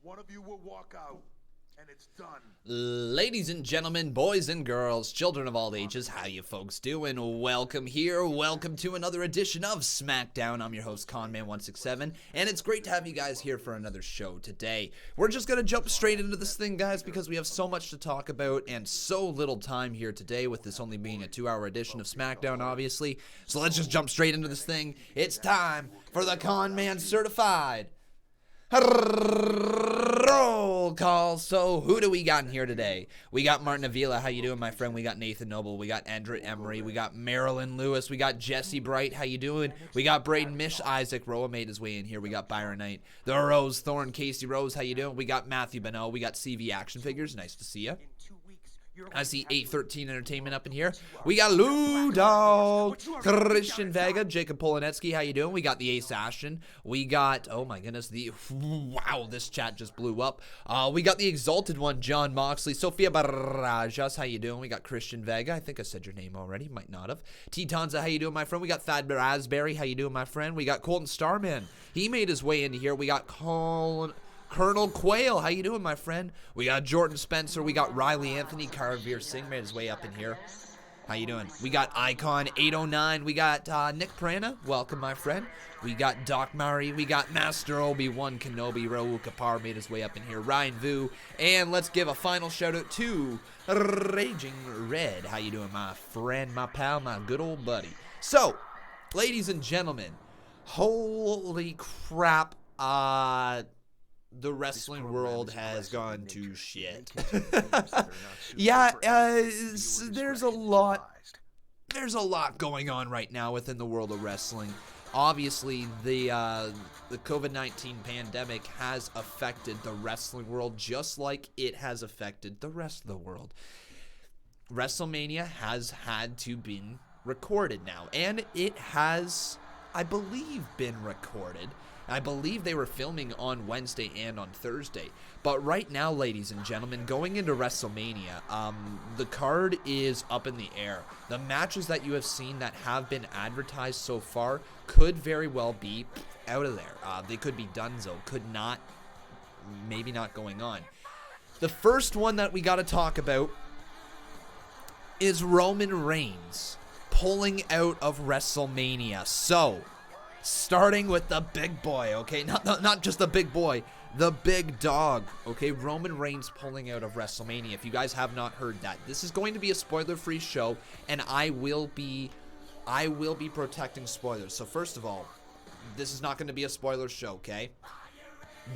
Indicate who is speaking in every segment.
Speaker 1: One of you will walk out, and it's done.
Speaker 2: Ladies and gentlemen, boys and girls, children of all ages, how you folks doing? Welcome here. Welcome to another edition of Smackdown. I'm your host, Conman167, and it's great to have you guys here for another show today. We're just going to jump straight into this thing, guys, because we have so much to talk about and so little time here today, with this only being a 2-hour edition of Smackdown, obviously. So let's just jump straight into this thing. It's time for the Conman Certified roll call. So who do we got in here today? We got Martin Avila. How you doing, my friend? We got Nathan Noble. We got Andrew Emery. We got Marilyn Lewis. We got Jesse Bright. How you doing? We got Braden Mish. Isaac Roa made his way in here. We got Byron Knight. The Rose Thorn. Casey Rose. How you doing? We got Matthew Beno. We got CV Action Figures. Nice to see you. I see 813 Entertainment up in here. We got Lou Dog, Christian Vega, Jacob Polanetsky. How you doing? We got the Ace Ashton. We got, oh my goodness, wow, this chat just blew up. We got the Exalted One, John Moxley, Sofia Barajas. How you doing? We got Christian Vega. I think I said your name already. Might not have. T Tanza. How you doing, my friend? We got Thad Raspberry. How you doing, my friend? We got Colton Starman. He made his way into here. We got Colonel Quail, how you doing, my friend? We got Jordan Spencer. We got Riley Anthony. Karavir Singh made his way up in here. How you doing? We got Icon 809. We got Nick Prana. Welcome, my friend. We got Doc Murray. We got Master Obi-Wan Kenobi. Raul Kapar made his way up in here. Ryan Vu. And let's give a final shout-out to Raging Red. How you doing, my friend, my pal, my good old buddy? So, ladies and gentlemen, holy crap, the wrestling world has gone to shit. Yeah, there's a lot going on right now within the world of wrestling. Obviously, the COVID-19 pandemic has affected the wrestling world just like it has affected the rest of the world. WrestleMania has had to be recorded now, and it has, I believe, been recorded. I believe they were filming on Wednesday and on Thursday. But right now, ladies and gentlemen, going into WrestleMania, the card is up in the air. The matches that you have seen that have been advertised so far could very well be out of there. They could be donezo, could not, maybe not going on. The first one that we got to talk about is Roman Reigns pulling out of WrestleMania. So, starting with the big boy, okay? Not just the big boy, the big dog, okay? Roman Reigns pulling out of WrestleMania. If you guys have not heard that, this is going to be a spoiler-free show, and I will be protecting spoilers. So first of all, this is not going to be a spoiler show, okay?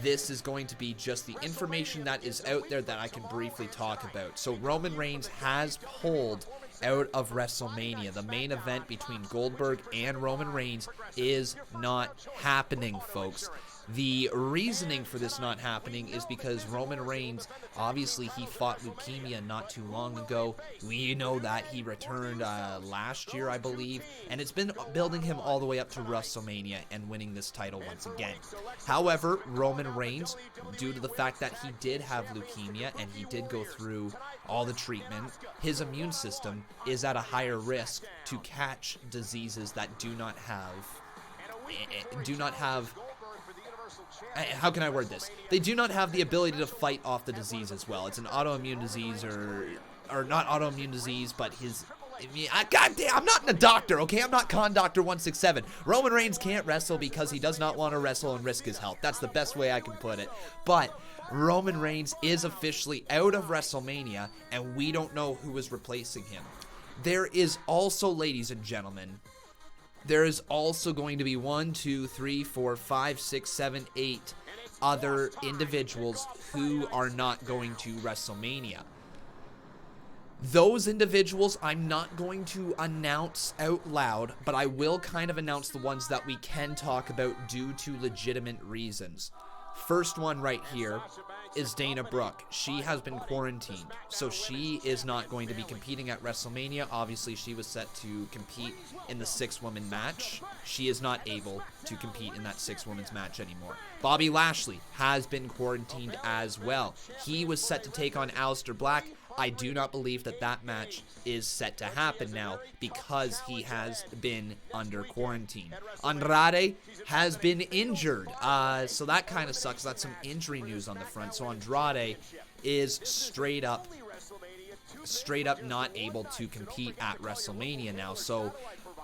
Speaker 2: This is going to be just the information that is out there that I can briefly talk about. So Roman Reigns has pulled out of WrestleMania. The main event between Goldberg and Roman Reigns is not happening, folks. The reasoning for this not happening is because Roman Reigns, obviously he fought leukemia not too long ago. We know that he returned last year, I believe, and it's been building him all the way up to WrestleMania and winning this title once again. However, Roman Reigns, due to the fact that he did have leukemia and he did go through all the treatment, his immune system is at a higher risk to catch diseases that do not have, how can I word this? They do not have the ability to fight off the disease as well. It's an autoimmune disease, or not autoimmune disease, but goddamn, I'm not a doctor, okay? I'm not Con Doctor 167. Roman Reigns can't wrestle because he does not want to wrestle and risk his health. That's the best way I can put it. But Roman Reigns is officially out of WrestleMania, and we don't know who is replacing him. There is also, ladies and gentlemen, there is also going to be 1, 2, 3, 4, 5, 6, 7, 8 other individuals who are not going to WrestleMania. Those individuals I'm not going to announce out loud, but I will kind of announce the ones that we can talk about due to legitimate reasons. First one right here is Dana Brooke. She has been quarantined, so she is not going to be competing at WrestleMania. Obviously, she was set to compete in the 6-woman match. She is not able to compete in that 6-women's match anymore. Bobby Lashley has been quarantined as well. He was set to take on Aleister Black. I do not believe that that match is set to happen now because he has been under quarantine. Andrade has been injured, so that kind of sucks. That's some injury news on the front. So Andrade is straight up not able to compete at WrestleMania now. So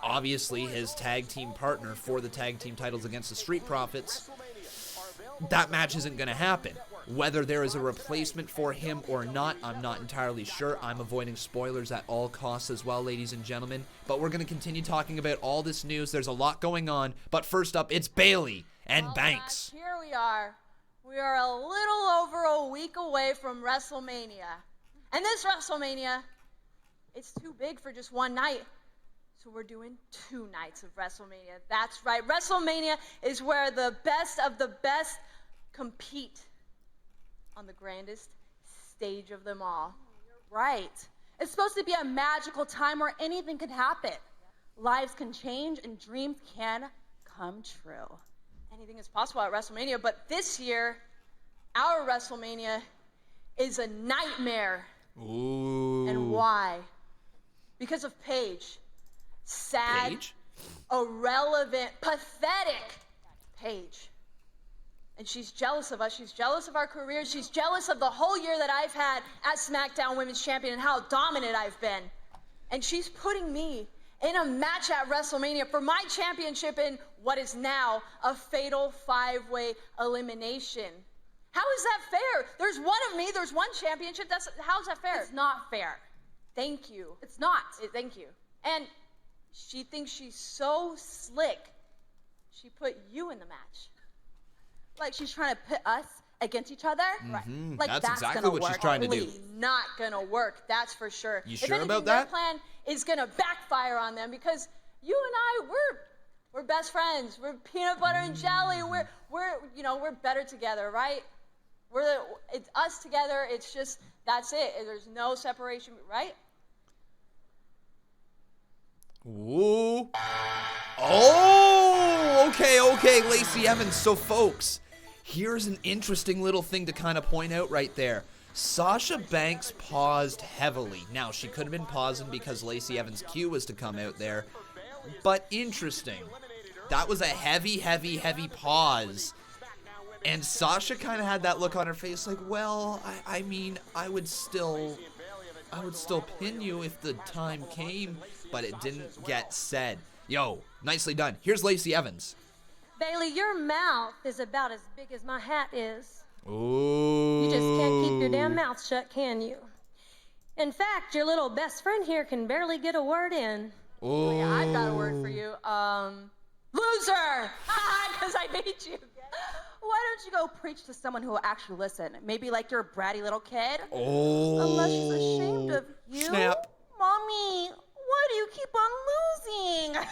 Speaker 2: obviously his tag team partner for the tag team titles against the Street Profits, that match isn't going to happen. Whether there is a replacement for him or not, I'm not entirely sure. I'm avoiding spoilers at all costs as well, ladies and gentlemen. But we're going to continue talking about all this news. There's a lot going on. But first up, it's Bayley and Banks.
Speaker 3: Here we are. We are a little over a week away from WrestleMania. And this WrestleMania, it's too big for just one night. So we're doing 2 nights of WrestleMania. That's right. WrestleMania is where the best of the best compete on the grandest stage of them all. Right. It's supposed to be a magical time where anything can happen. Lives can change and dreams can come true. Anything is possible at WrestleMania, but this year, our WrestleMania is a nightmare.
Speaker 2: Ooh.
Speaker 3: And why? Because of Paige. Sad,
Speaker 2: Paige?
Speaker 3: Irrelevant, pathetic Paige. And she's jealous of us. She's jealous of our careers. She's jealous of the whole year that I've had as SmackDown Women's Champion and how dominant I've been. And she's putting me in a match at WrestleMania for my championship in what is now a fatal 5-way elimination. How is that fair? There's one of me. There's one championship. How's that fair? It's not fair. Thank you. It's not. Thank you. And she thinks she's so slick. She put you in the match. Like she's trying to pit us against each other.
Speaker 2: Mm-hmm.
Speaker 3: Right. Like
Speaker 2: that's exactly what she's trying to do.
Speaker 3: Not gonna work. That's for sure.
Speaker 2: You sure about that?
Speaker 3: Their plan is gonna backfire on them because you and I, we're best friends. We're peanut butter and jelly. We're better together, right? It's us together. It's just that's it. There's no separation, right?
Speaker 2: Ooh. Oh, okay, Lacey Evans. So, folks, here's an interesting little thing to kind of point out right there. Sasha Banks paused heavily. Now, she could have been pausing because Lacey Evans' cue was to come out there, but interesting. That was a heavy pause. And Sasha kind of had that look on her face like, well, I mean, I would still pin you if the time came, but it didn't get said. Yo, nicely done. Here's Lacey Evans.
Speaker 4: Bayley, your mouth is about as big as my hat is.
Speaker 2: Ooh.
Speaker 4: You just can't keep your damn mouth shut, can you? In fact, your little best friend here can barely get a word in.
Speaker 2: Ooh.
Speaker 3: Yeah, I've got a word for you. Loser! Because I hate you. Why don't you go preach to someone who will actually listen? Maybe like your bratty little kid?
Speaker 2: Oh.
Speaker 3: Unless she's ashamed of you.
Speaker 2: Snap.
Speaker 3: Mommy, why do you keep on losing?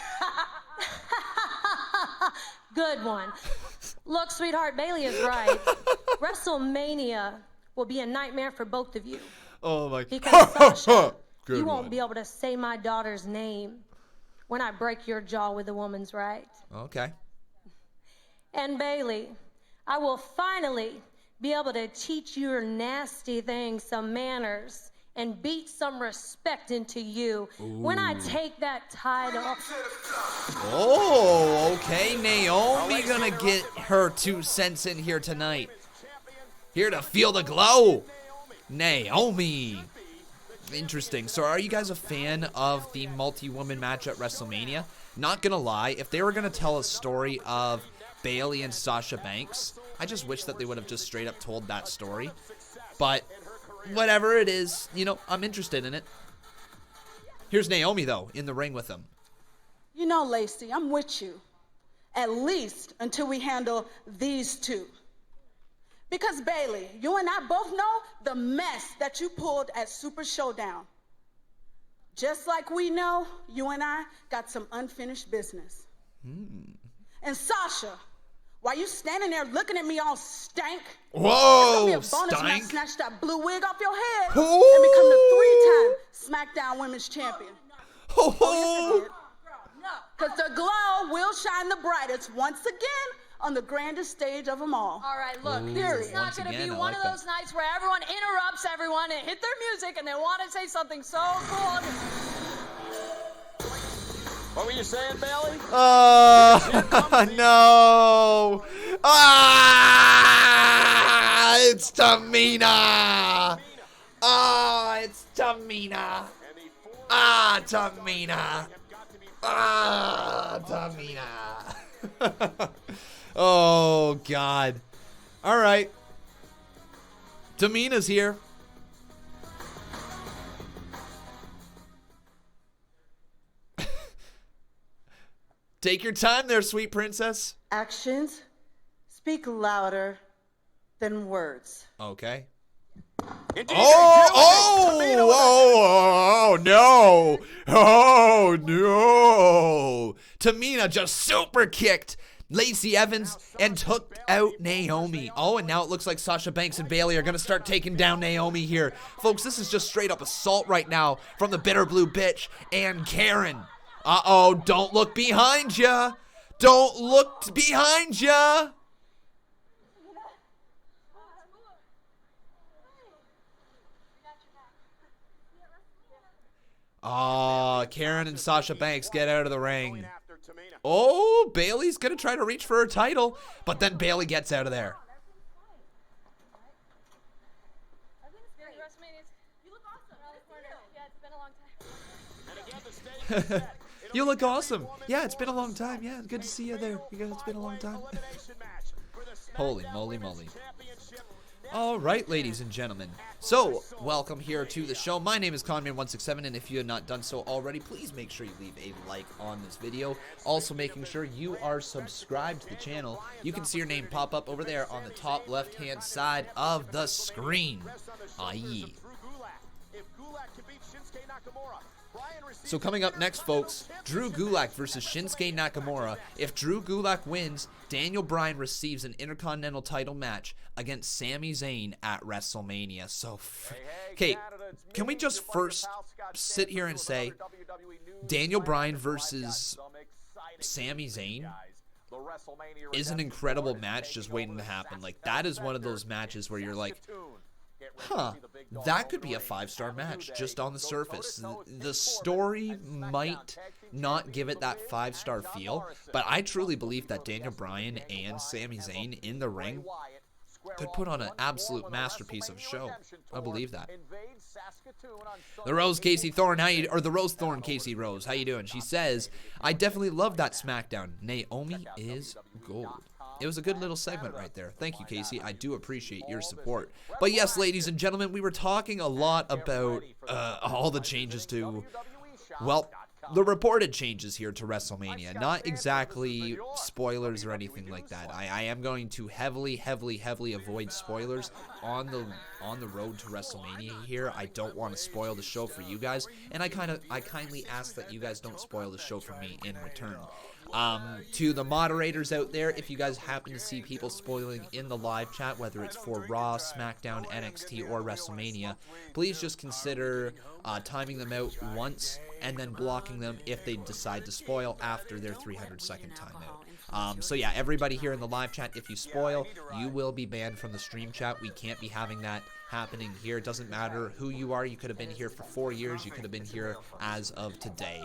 Speaker 4: Good one. Look, sweetheart, Bayley is right. WrestleMania will be a nightmare for both of you.
Speaker 2: Oh, my.
Speaker 4: Because, Sasha,
Speaker 2: Good
Speaker 4: you won't
Speaker 2: one.
Speaker 4: be able to say my daughter's name when I break your jaw with a woman's right.
Speaker 2: Okay.
Speaker 4: And Bayley, I will finally be able to teach your nasty things some manners and beat some respect into you when I take that title.
Speaker 2: Oh, okay. Naomi gonna get her 2 cents in here tonight. Here to feel the glow. Naomi. Interesting. So are you guys a fan of the multi-woman match at WrestleMania? Not gonna lie, if they were gonna tell a story of Bayley and Sasha Banks, I just wish that they would have just straight up told that story. But whatever it is, I'm interested in it. Here's Naomi, though, in the ring with them.
Speaker 5: You know, Lacey, I'm with you. At least until we handle these two. Because, Bayley, you and I both know the mess that you pulled at Super Showdown. Just like we know, you and I got some unfinished business. And Sasha, while you standing there looking at me all stank,
Speaker 2: Whoa,
Speaker 5: it's gonna be a bonus when I
Speaker 2: stank.
Speaker 5: snatch that blue wig off your head
Speaker 2: Ooh.
Speaker 5: and become the 3-time SmackDown Women's Champion.
Speaker 2: Oh,
Speaker 5: Because the glow will shine the brightest once again on the grandest stage of them all.
Speaker 3: All right, look,
Speaker 2: Ooh,
Speaker 3: this is not
Speaker 2: once
Speaker 3: going to
Speaker 2: again,
Speaker 3: be
Speaker 2: I
Speaker 3: one
Speaker 2: like
Speaker 3: of those nights where everyone interrupts everyone and hit their music and they want to say something so cool.
Speaker 6: What were you saying, Bailey?
Speaker 2: No. Ah, it's Tamina. Ah, it's Tamina. Ah, Tamina. Ah, Tamina. Oh, God. All right. Tamina's here. Take your time there, sweet princess.
Speaker 5: Actions speak louder than words.
Speaker 2: Okay.
Speaker 6: Indeed,
Speaker 2: Oh, no. Oh, no. Tamina just super kicked Lacey Evans and took out Naomi. Oh, and now it looks like Sasha Banks and Bayley are going to start taking down Naomi here. Folks, this is just straight up assault right now from the bitter blue bitch and Karen. Uh-oh, don't look behind ya. Don't look behind ya. Oh, Karen and Sasha Banks get out of the ring. Oh, Bayley's going to try to reach for her title, but then Bayley gets out of there. You look awesome. Yeah, it's been a long time. Yeah, good to see you there. You guys, it's been a long time. Holy moly moly. All right, ladies and gentlemen. So, welcome here to the show. My name is Conman167, and if you have not done so already, please make sure you leave a like on this video. Also, making sure you are subscribed to the channel. You can see your name pop up over there on the top left-hand side of the screen. Aye. So coming up next, folks, Drew Gulak versus Shinsuke Nakamura. If Drew Gulak wins, Daniel Bryan receives an Intercontinental title match against Sami Zayn at WrestleMania. So, okay, can we just first sit here and say Daniel Bryan versus Sami Zayn is an incredible match just waiting to happen. Like, that is one of those matches where you're like, huh, that could be a 5-star match just on the surface. The story might not give it that 5-star feel, but I truly believe that Daniel Bryan and Sami Zayn in the ring could put on an absolute masterpiece of a show. I believe that. The Rose Thorn Casey Rose, how you doing? She says, I definitely love that SmackDown. Naomi is gold. It was a good little segment right there. Thank you, Casey. I do appreciate your support. But yes, ladies and gentlemen, we were talking a lot about all the changes to, well, the reported changes here to WrestleMania. Not exactly spoilers or anything like that. I am going to heavily avoid spoilers on the road to WrestleMania here. I don't want to spoil the show for you guys, and I kindly ask that you guys don't spoil the show for me in return. To the moderators out there, if you guys happen to see people spoiling in the live chat, whether it's for Raw, SmackDown, NXT, or WrestleMania, please just consider timing them out once and then blocking them if they decide to spoil after their 300-second timeout. So yeah, everybody here in the live chat, if you spoil, you will be banned from the stream chat. We can't be having that happening here. It doesn't matter who you are. You could have been here for 4 years. You could have been here as of today.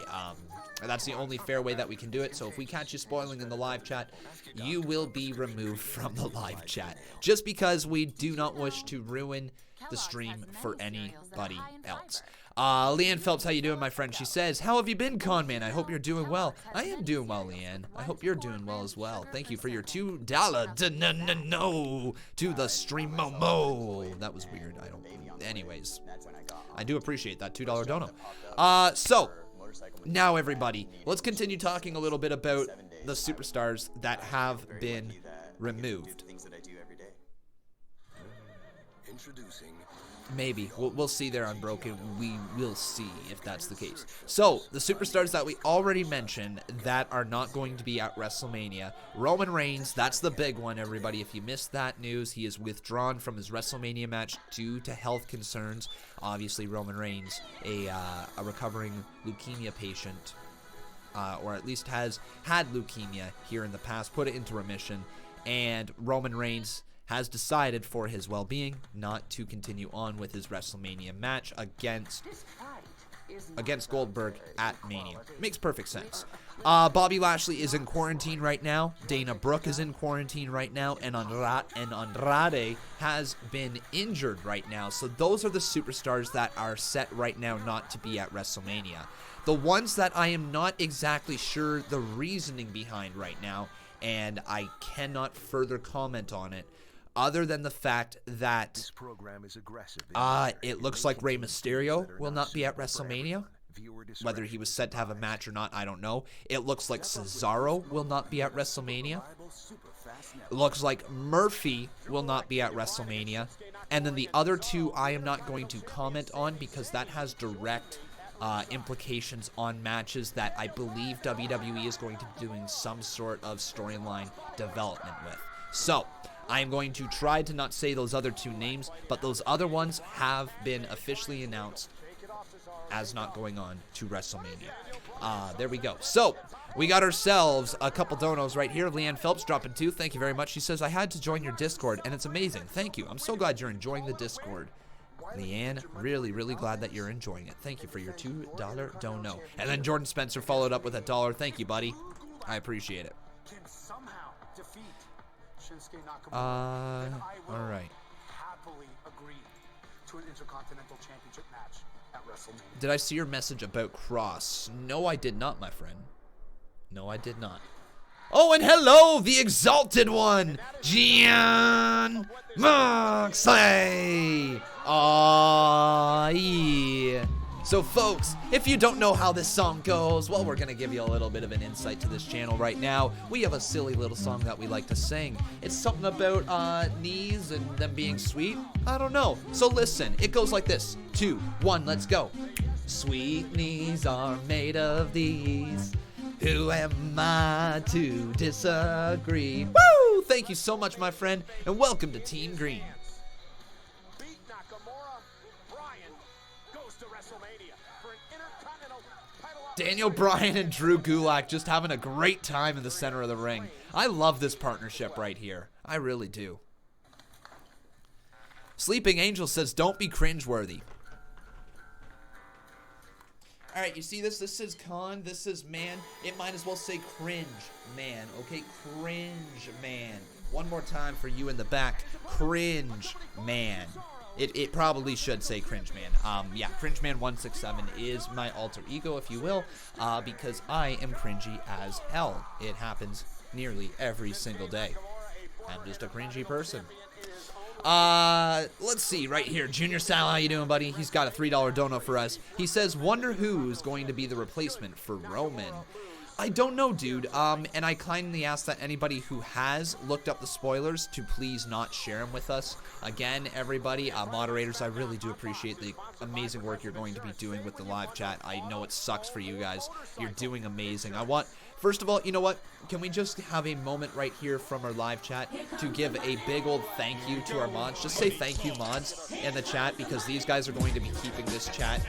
Speaker 2: That's the only fair way that we can do it. So if we catch you spoiling in the live chat, you will be removed from the live chat, just because we do not wish to ruin the stream for anybody else. Leanne Phelps, how you doing, my friend? She says, how have you been, Conman? I hope you're doing well. I am doing well, Leanne. I hope you're doing well as well. Thank you for your $2 no to the stream Momo. That was weird. Anyways, I do appreciate that $2 dono. So now, everybody, let's continue talking a little bit about the superstars that have been removed. Maybe. We'll see there on Broken. We will see if that's the case. So, the superstars that we already mentioned that are not going to be at WrestleMania. Roman Reigns, that's the big one, everybody. If you missed that news, he is withdrawn from his WrestleMania match due to health concerns. Obviously, Roman Reigns, a recovering leukemia patient, or at least has had leukemia here in the past, put it into remission. and Roman Reigns has decided for his well-being not to continue on with his WrestleMania match against Goldberg at Mania. Makes perfect sense. Bobby Lashley is in quarantine right now. Dana Brooke is in quarantine right now. And Andrade has been injured right now. So those are the superstars that are set right now not to be at WrestleMania. The ones that I am not exactly sure the reasoning behind right now, and I cannot further comment on it, other than the fact that it looks like Rey Mysterio will not be at WrestleMania. Whether he was set to have a match or not, I don't know. It looks like Cesaro will not be at WrestleMania. It looks like Murphy will not be at WrestleMania. And then the other two I am not going to comment on because that has direct implications on matches that I believe WWE is going to be doing some sort of storyline development with. So, I am going to try to not say those other two names, but those other ones have been officially announced as not going on to WrestleMania. There we go. So, we got ourselves a couple donos right here. Leanne Phelps dropping 2. Thank you very much. She says, I had to join your Discord, and it's amazing. Thank you. I'm so glad you're enjoying the Discord. Leanne, really, really glad that you're enjoying it. Thank you for your $2 dono. And then Jordan Spencer followed up with $1. Thank you, buddy. I appreciate it. All right. Did I see your message about Cross? No, I did not, my friend. No, I did not. Oh, and hello, the Exalted One, Gian Moxley. Aw, yeah. So, folks, if you don't know how this song goes, well, we're going to give you a little bit of an insight to this channel right now. We have a silly little song that we like to sing. It's something about knees and them being sweet. I don't know. So, listen. It goes like this. 2, 1, let's go. Sweet knees are made of these. Who am I to disagree? Woo! Thank you so much, my friend, and welcome to Team Green.
Speaker 6: Beat Nakamura, Bryan goes to WrestleMania for an Intercontinental title.
Speaker 2: Daniel Bryan and Drew Gulak just having a great time in the center of the ring. I love this partnership right here. I really do. Sleeping Angel says, don't be cringeworthy. All right, you see this? This is con. This is man. It might as well say cringe man. Okay, cringe man. One more time for you in the back. Cringe man. It probably should say cringe man. Yeah, Conman167 is my alter ego, if you will, because I am cringy as hell. It happens nearly every single day. I'm just a cringy person. Let's see right here. Junior Sal, how you doing, buddy? He's got a $3 dono for us. He says, wonder who's going to be the replacement for Roman. I don't know, dude. And I kindly ask that anybody who has looked up the spoilers to please not share them with us. Again, everybody, moderators, I really do appreciate the amazing work you're going to be doing with the live chat. I know it sucks for you guys. You're doing amazing. First of all, you know what? Can we just have a moment right here from our live chat to give a big old thank you to our mods? Just say thank you, mods, in the chat, because these guys are going to be keeping this chat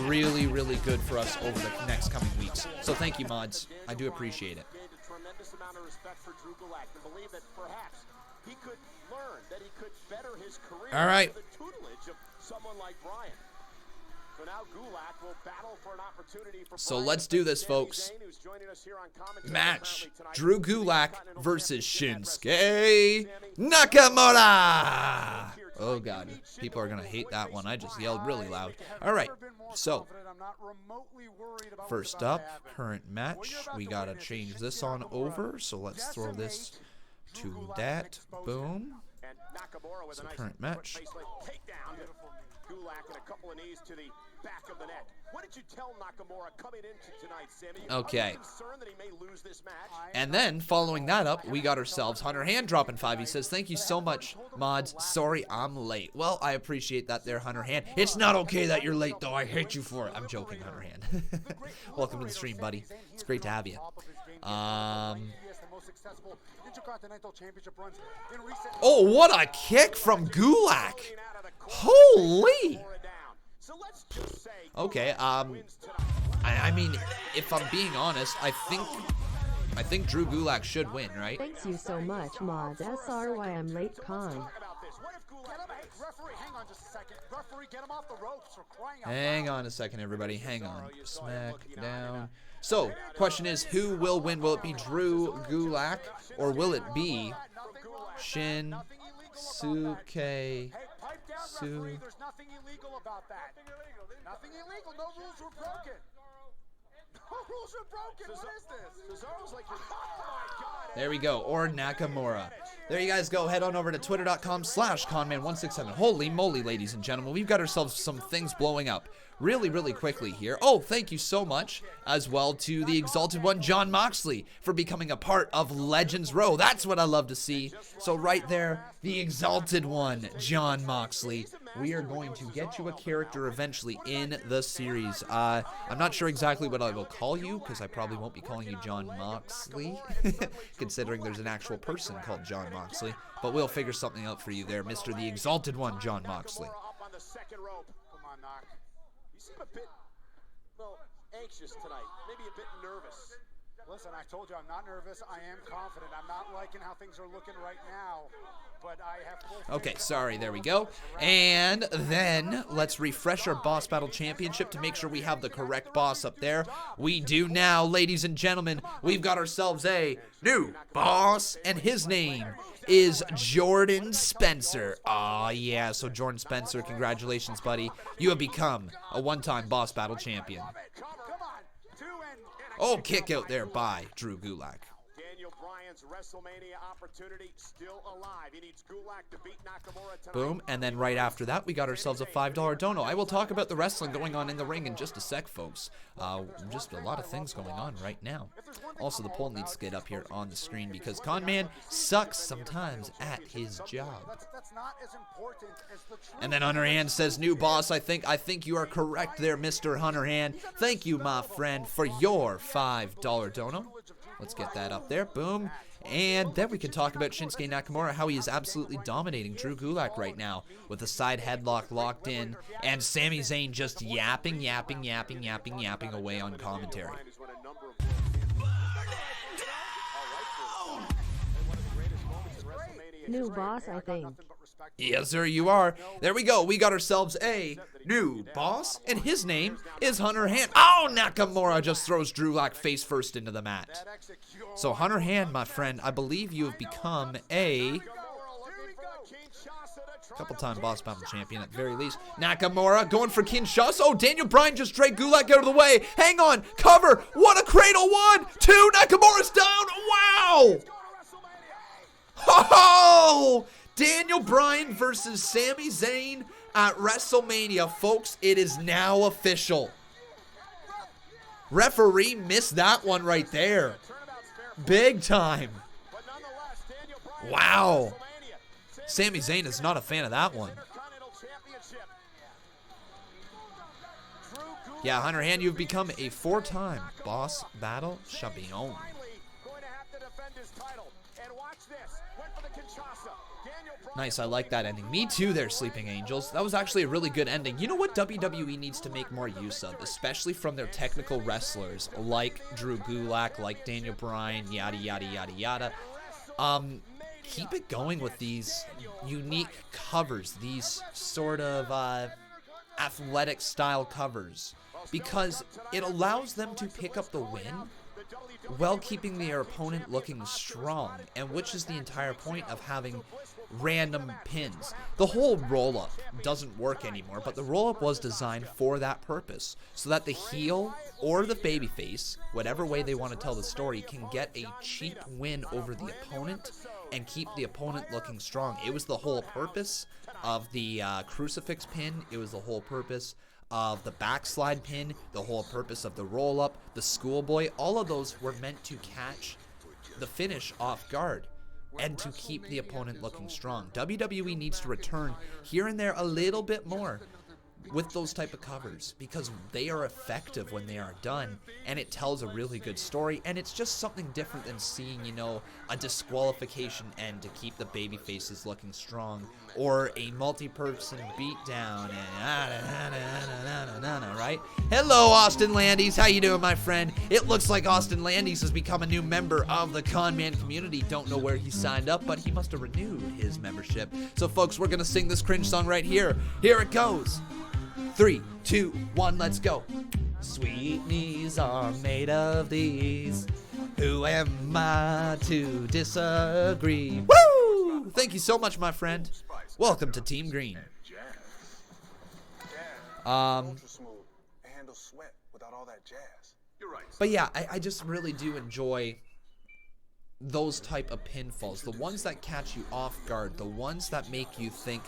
Speaker 2: really, really good for us over the next coming weeks. So thank you, mods. I do appreciate it. All right. So let's do this, folks. Match: Drew Gulak versus Shinsuke Nakamura. Oh, God. People are going to hate that one. I just yelled really loud. All right. So, first up, current match. We got to change this on over. So let's throw this to that. Boom. So, current match. Gulak and a couple of knees to the back of the neck. What did you tell Nakamura coming into tonight, Sammy? Okay. Concerned that he may lose this match? And then, following that up, we got ourselves Hunter Hand dropping 5. He says, thank you so much, mods. Sorry I'm late. Well, I appreciate that there, Hunter Hand. It's not okay that you're late, though. I hate you for it. I'm joking, Hunter Hand. Welcome to the stream, buddy. It's great to have you. Oh, what a kick from Gulak. Holy! Okay, I mean, if I'm being honest, I I think Drew Gulak should win, right?
Speaker 7: Thanks you so much, mods. SRY I'm late con.
Speaker 2: Hang on a second, everybody. Hang on. Smackdown. So, question is, who will win? Will it be Drew Gulak, or will it be Shinsuke?
Speaker 6: There's nothing illegal about that. Nothing illegal. No rules were broken. No rules were broken. What is this? Cesaro's like, oh my God.
Speaker 2: There we go. Or Nakamura. There you guys go. Head on over to twitter.com/Conman167. Holy moly, ladies and gentlemen. We've got ourselves some things blowing up really quickly here. Oh, thank you so much as well to the Exalted One, Jon Moxley, for becoming a part of Legends Row. That's what I love to see. So right there, the Exalted One, Jon Moxley. We are going to get you a character eventually in the series. I'm not sure exactly what I will call you, because I probably won't be calling you Jon Moxley, considering there's an actual person called Jon Moxley. But we'll figure something out for you there, Mr. the Exalted One, Jon Moxley.
Speaker 6: You seem a bit, well, anxious tonight. Maybe a bit nervous.
Speaker 8: Listen, I told you I'm not nervous. I am confident. I'm not liking how things are looking right now, but I have full
Speaker 2: Okay, sorry, there we go. And then let's refresh our Boss Battle Championship to make sure we have the correct boss up there. We do now, ladies and gentlemen. We've got ourselves a new boss, and his name is Jordan Spencer. Oh, yeah, so Jordan Spencer, congratulations, buddy. You have become a one-time Boss Battle Champion. Oh, kick out there by Drew Gulak.
Speaker 6: Daniel Bryan's WrestleMania opportunity still alive. He needs Gulak to beat Nakamura tonight.
Speaker 2: Boom, and then right after that, we got ourselves a $5 dono. I will talk about the wrestling going on in the ring in just a sec, folks. Just a lot of things going on right now. Also, the poll needs to get up here on the screen because Conman sucks sometimes at his job. And then Hunter Hand says, new boss, I think you are correct there, Mr. Hunter Hand. Thank you, my friend, for your $5 dono. Let's get that up there. Boom. And then we can talk about Shinsuke Nakamura, how he is absolutely dominating Drew Gulak right now with a side headlock locked in, and Sami Zayn just yapping away on commentary.
Speaker 7: New boss, I think.
Speaker 2: Yes, sir, you are. There we go. We got ourselves a new boss, and his name is Hunter Hand. Oh, Nakamura just throws Drew Gulak face first into the mat. So, Hunter Hand, my friend, I believe you have become a couple-time Boss Battle Champion at the very least. Nakamura going for Kinshasa. Oh, Daniel Bryan just dragged Gulak out of the way. Hang on. Cover. What a cradle. 1, 2. Nakamura's down. Wow. Oh! Daniel Bryan versus Sami Zayn at WrestleMania. Folks, it is now official. Referee missed that one right there. Big time. Wow. Sami Zayn is not a fan of that one. Yeah, Hunter Hand, you've become a 4-time Boss Battle Champion. Nice, I like that ending. Me too there, Sleeping Angels. That was actually a really good ending. You know what WWE needs to make more use of, especially from their technical wrestlers, like Drew Gulak, like Daniel Bryan, yada, yada, yada, yada. Keep it going with these unique covers, these sort of athletic style covers, because it allows them to pick up the win while keeping their opponent looking strong, and which is the entire point of having random pins. The whole roll-up doesn't work anymore, but the roll-up was designed for that purpose, so that the heel or the babyface, whatever way they want to tell the story, can get a cheap win over the opponent and keep the opponent looking strong. It was the whole purpose of the crucifix pin. It was the whole purpose of the backslide pin, the whole purpose of the roll-up, the schoolboy. All of those were meant to catch the finish off guard and to keep the opponent looking strong. WWE needs to return here and there a little bit more with those type of covers because they are effective when they are done, and it tells a really good story, and it's just something different than seeing, you know, a disqualification end to keep the baby faces looking strong, or a multi-person beatdown, and right? Hello, Austin Landis. How you doing, my friend? It looks like Austin Landis has become a new member of the Conman community. Don't know where he signed up, but he must have renewed his membership. So, folks, we're gonna sing this cringe song right here. Here it goes. 3, 2, 1, let's go. Sweet knees are made of these. Who am I to disagree? Woo! Thank you so much, my friend. Welcome to Team Green. But yeah, I just really do enjoy those type of pinfalls. The ones that catch you off guard. The ones that make you think,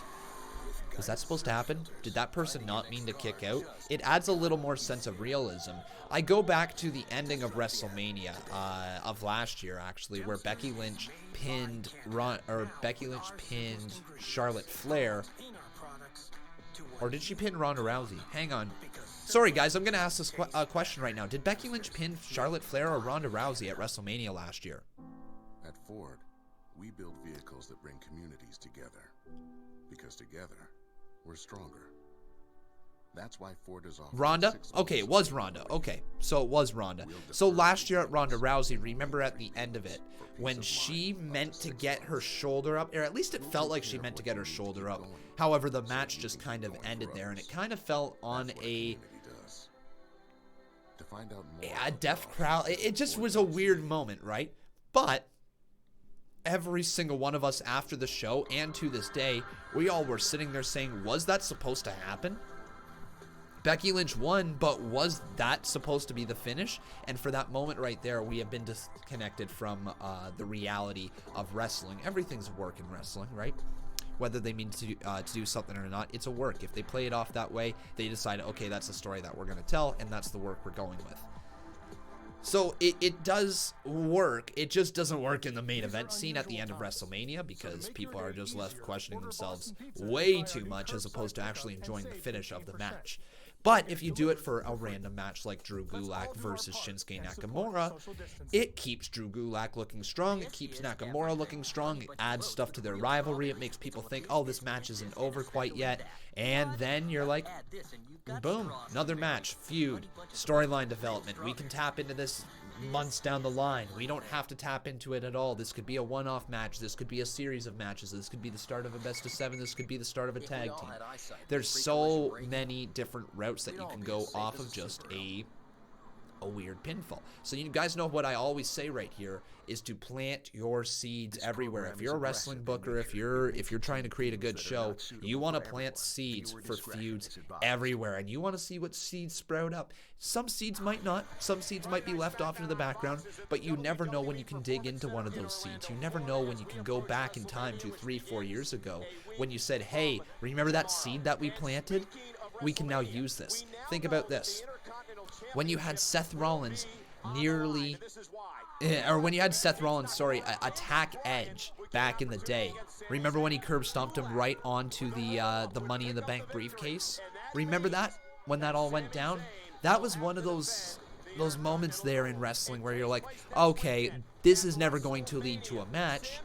Speaker 2: was that supposed to happen? Did that person not mean to kick out? It adds a little more sense of realism. I go back to the ending of WrestleMania of last year, actually, where Becky Lynch pinned Charlotte Flair. Or did she pin Ronda Rousey? Hang on. Sorry, guys, I'm going to ask this question right now. Did Becky Lynch pin Charlotte Flair or Ronda Rousey at WrestleMania last year?
Speaker 9: At Ford, we build vehicles that bring communities together. Because together, we're stronger. That's why Ford is offering
Speaker 2: Ronda? Okay, it was Ronda. Okay, so it was Ronda. So last year at Ronda Rousey, remember at the end of it, when she meant to get her shoulder up, or at least it felt like she meant to get her shoulder up. However, the match just kind of ended there, and it kind of felt on a deaf crowd. It just was a weird moment, right? But every single one of us after the show and to this day, we all were sitting there saying, was that supposed to happen? Becky Lynch won, but was that supposed to be the finish? And for that moment right there, we have been disconnected from the reality of wrestling. Everything's work in wrestling, right? Whether they mean to do something or not, it's a work. If they play it off that way, they decide, okay, that's the story that we're going to tell, and that's the work we're going with. So it does work. It just doesn't work in the main event scene at the end of WrestleMania because people are just left questioning themselves way too much as opposed to actually enjoying the finish of the match. But if you do it for a random match like Drew Gulak versus Shinsuke Nakamura, it keeps Drew Gulak looking strong, it keeps Nakamura looking strong, it adds stuff to their rivalry, it makes people think, oh, this match isn't over quite yet, and then you're like, boom, another match, feud, storyline development. We can tap into this months down the line. We don't have to tap into it at all. This could be a one-off match. This could be a series of matches. This could be the start of a best of 7. This could be the start of a tag team. There's so many different routes that you can go off of just a weird pinfall. So you guys know what I always say right here is to plant your seeds everywhere. If you're a wrestling booker, if you're trying to create a good show, you want to plant seeds for feuds everywhere, and you want to see what seeds sprout up. Some seeds might not. Some seeds might be left off into the background, but you never know when you can dig into one of those seeds. You never know when you can go back in time to 3-4 years ago when you said, hey, remember that seed that we planted? We can now use this. Think about this. When you had Seth Rollins attack Edge back in the day. Remember when he curb stomped him right onto the Money in the Bank briefcase? Remember that? When that all went down? That was one of those moments there in wrestling where you're like, okay, this is never going to lead to a match,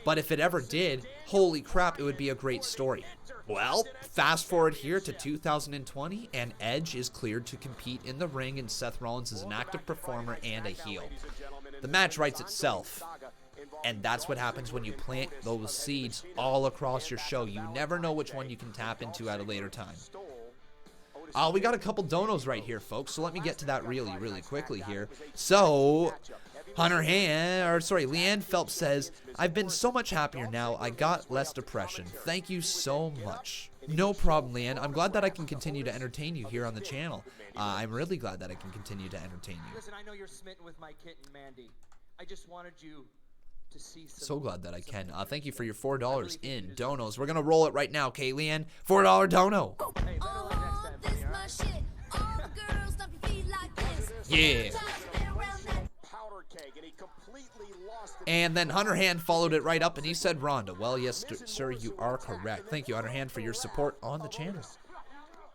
Speaker 2: but if it ever did, holy crap, it would be a great story. Well, fast forward here to 2020, and Edge is cleared to compete in the ring, and Seth Rollins is an active performer and a heel. The match writes itself, and that's what happens when you plant those seeds all across your show. You never know which one you can tap into at a later time. We got a couple donos right here, folks, so let me get to that really, really quickly here. So, Leanne Phelps says, I've been so much happier now. I got less depression. Thank you so much. No problem, Leanne. I'm glad that I can continue to entertain you here on the channel. I'm really glad that I can continue to entertain you.
Speaker 10: Listen, I know you're smitten with my kitten, Mandy. I just wanted you to see some.
Speaker 2: So glad that I can. Thank you for your $4 in donos. We're going to roll it right now, okay, Leanne? $4 dono.
Speaker 10: Hey, better luck next time,
Speaker 2: yeah. And then Hunter Hand followed it right up, and he said Ronda. Well, yes, sir, you are correct. Thank you, Hunter Hand, for your support on the channel.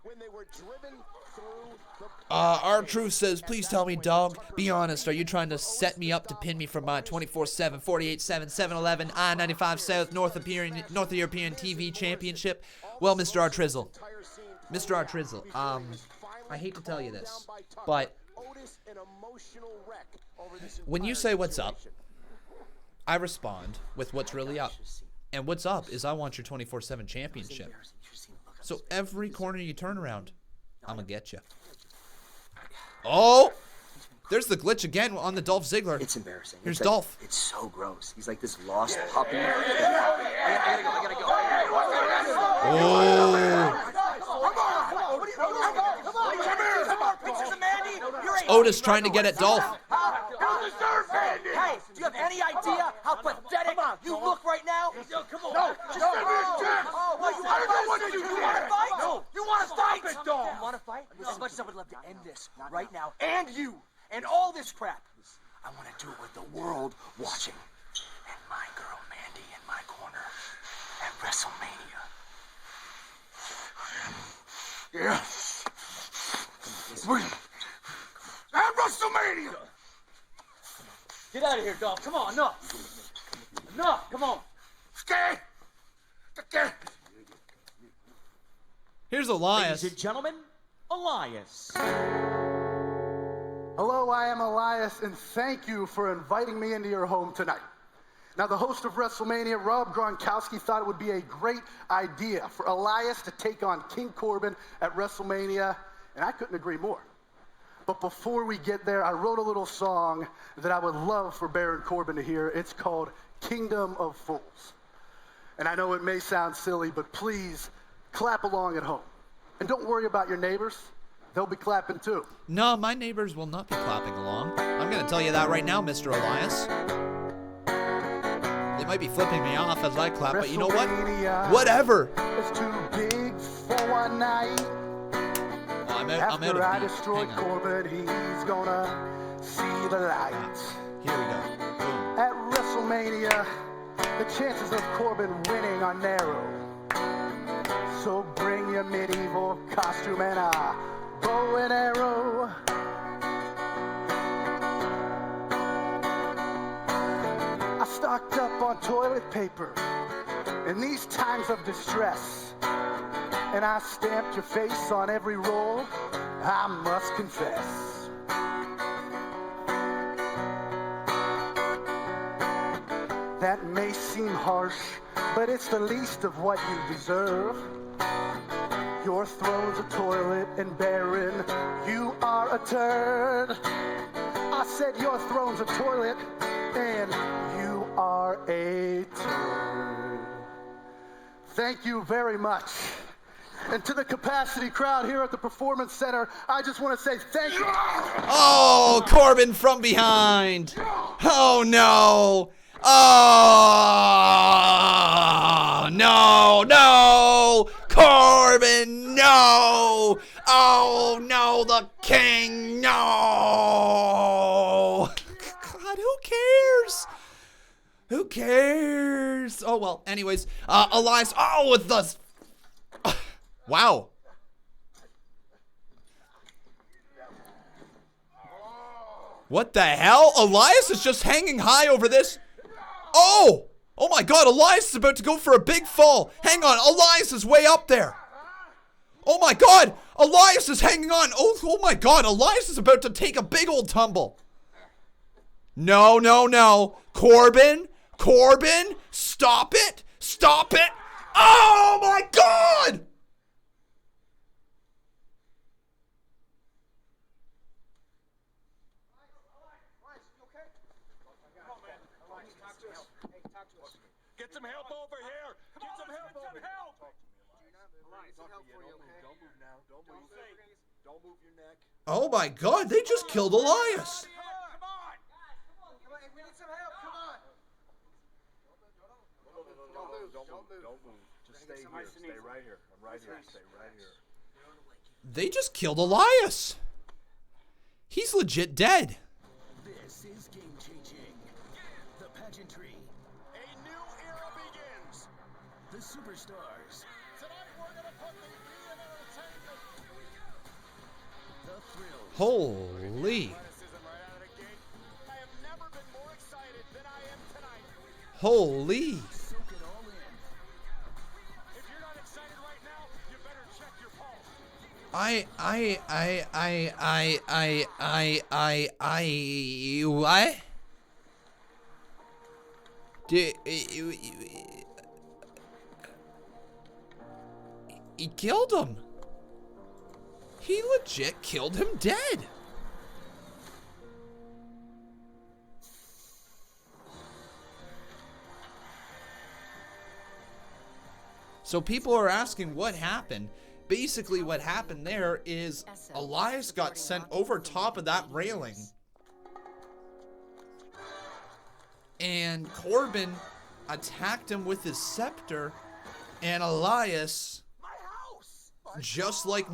Speaker 11: when they were driven through the
Speaker 2: R-Truth says, please tell me, dog, be honest, are you trying to set me up to pin me for my 24/7, 48/7, 7-Eleven, I-95 South North European TV Championship? Well, Mr. R-Trizzle, I hate to tell you this, but when you say what's up, I respond with what's really up. And what's up is I want your 24/7 championship. So every corner you turn around, I'm going to get you. Oh! There's the glitch again on the Dolph Ziggler.
Speaker 12: It's embarrassing.
Speaker 2: Here's Dolph.
Speaker 12: It's so gross. He's like this lost puppy. I gotta go.
Speaker 2: Oh! Otis trying to get at Dolph.
Speaker 10: Hey, do you have any idea how pathetic you look right now? Yo, come on. No, just send me a chance. You want to fight? No. You want to fight? You want to fight? As much as I would love to end this right now, and you, and all this crap, I want to do it with the world watching. And my girl Mandy in my corner at WrestleMania.
Speaker 11: Yes. At WrestleMania.
Speaker 10: Get out of here, Dolph. Come on, enough. Enough, come on.
Speaker 11: Stay.
Speaker 2: Here's Elias.
Speaker 10: Ladies and gentlemen, Elias.
Speaker 13: Hello, I am Elias, and thank you for inviting me into your home tonight. Now, the host of WrestleMania, Rob Gronkowski, thought it would be a great idea for Elias to take on King Corbin at WrestleMania, and I couldn't agree more. But before we get there, I wrote a little song that I would love for Baron Corbin to hear. It's called Kingdom of Fools. And I know it may sound silly, but please clap along at home. And don't worry about your neighbors. They'll be clapping too.
Speaker 2: No, my neighbors will not be clapping along. I'm going to tell you that right now, Mr. Elias. They might be flipping me off as I clap, but you know what? Whatever.
Speaker 13: It's too big for one night.
Speaker 2: I'm out of beat.
Speaker 13: I destroy Corbin, he's gonna see the light.
Speaker 2: Here we go. Boom.
Speaker 13: At WrestleMania, the chances of Corbin winning are narrow. So bring your medieval costume and a bow and arrow. I stocked up on toilet paper in these times of distress. And I stamped your face on every roll, I must confess. That may seem harsh, but it's the least of what you deserve. Your throne's a toilet, and Baron, you are a turd. I said your throne's a toilet, and you are a turd. Thank you very much. And to the capacity crowd here at the Performance Center, I just want to say thank you.
Speaker 2: Oh, Corbin from behind. Oh, no. Oh, no. Corbin, no. Oh, no, the king, no. God, who cares? Who cares? Oh, well, anyways, Elias, with the... Wow. What the hell? Elias is just hanging high over this. Oh my God, Elias is about to go for a big fall. Hang on, Elias is way up there. Oh my God, Elias is hanging on. Oh my God, Elias is about to take a big old tumble. No. Corbin, stop it. Oh my God.
Speaker 11: Get some help over here! Get some help over here! Don't move now. Don't move your neck.
Speaker 2: Oh my God, they just killed Elias.
Speaker 11: Come on! We need some help. Come on! Don't move. Just stay here. Stay right here. I'm right here. Stay right here.
Speaker 2: They just killed Elias. He's legit dead.
Speaker 11: This is game-changing. The pageantry. A new era begins. The superstars. Tonight,
Speaker 2: Holy. Holy. What? He killed him. He legit killed him dead. So people are asking what happened. Basically what happened there is Elias got sent over top of that railing. And Corbin attacked him with his scepter. And Elias, just like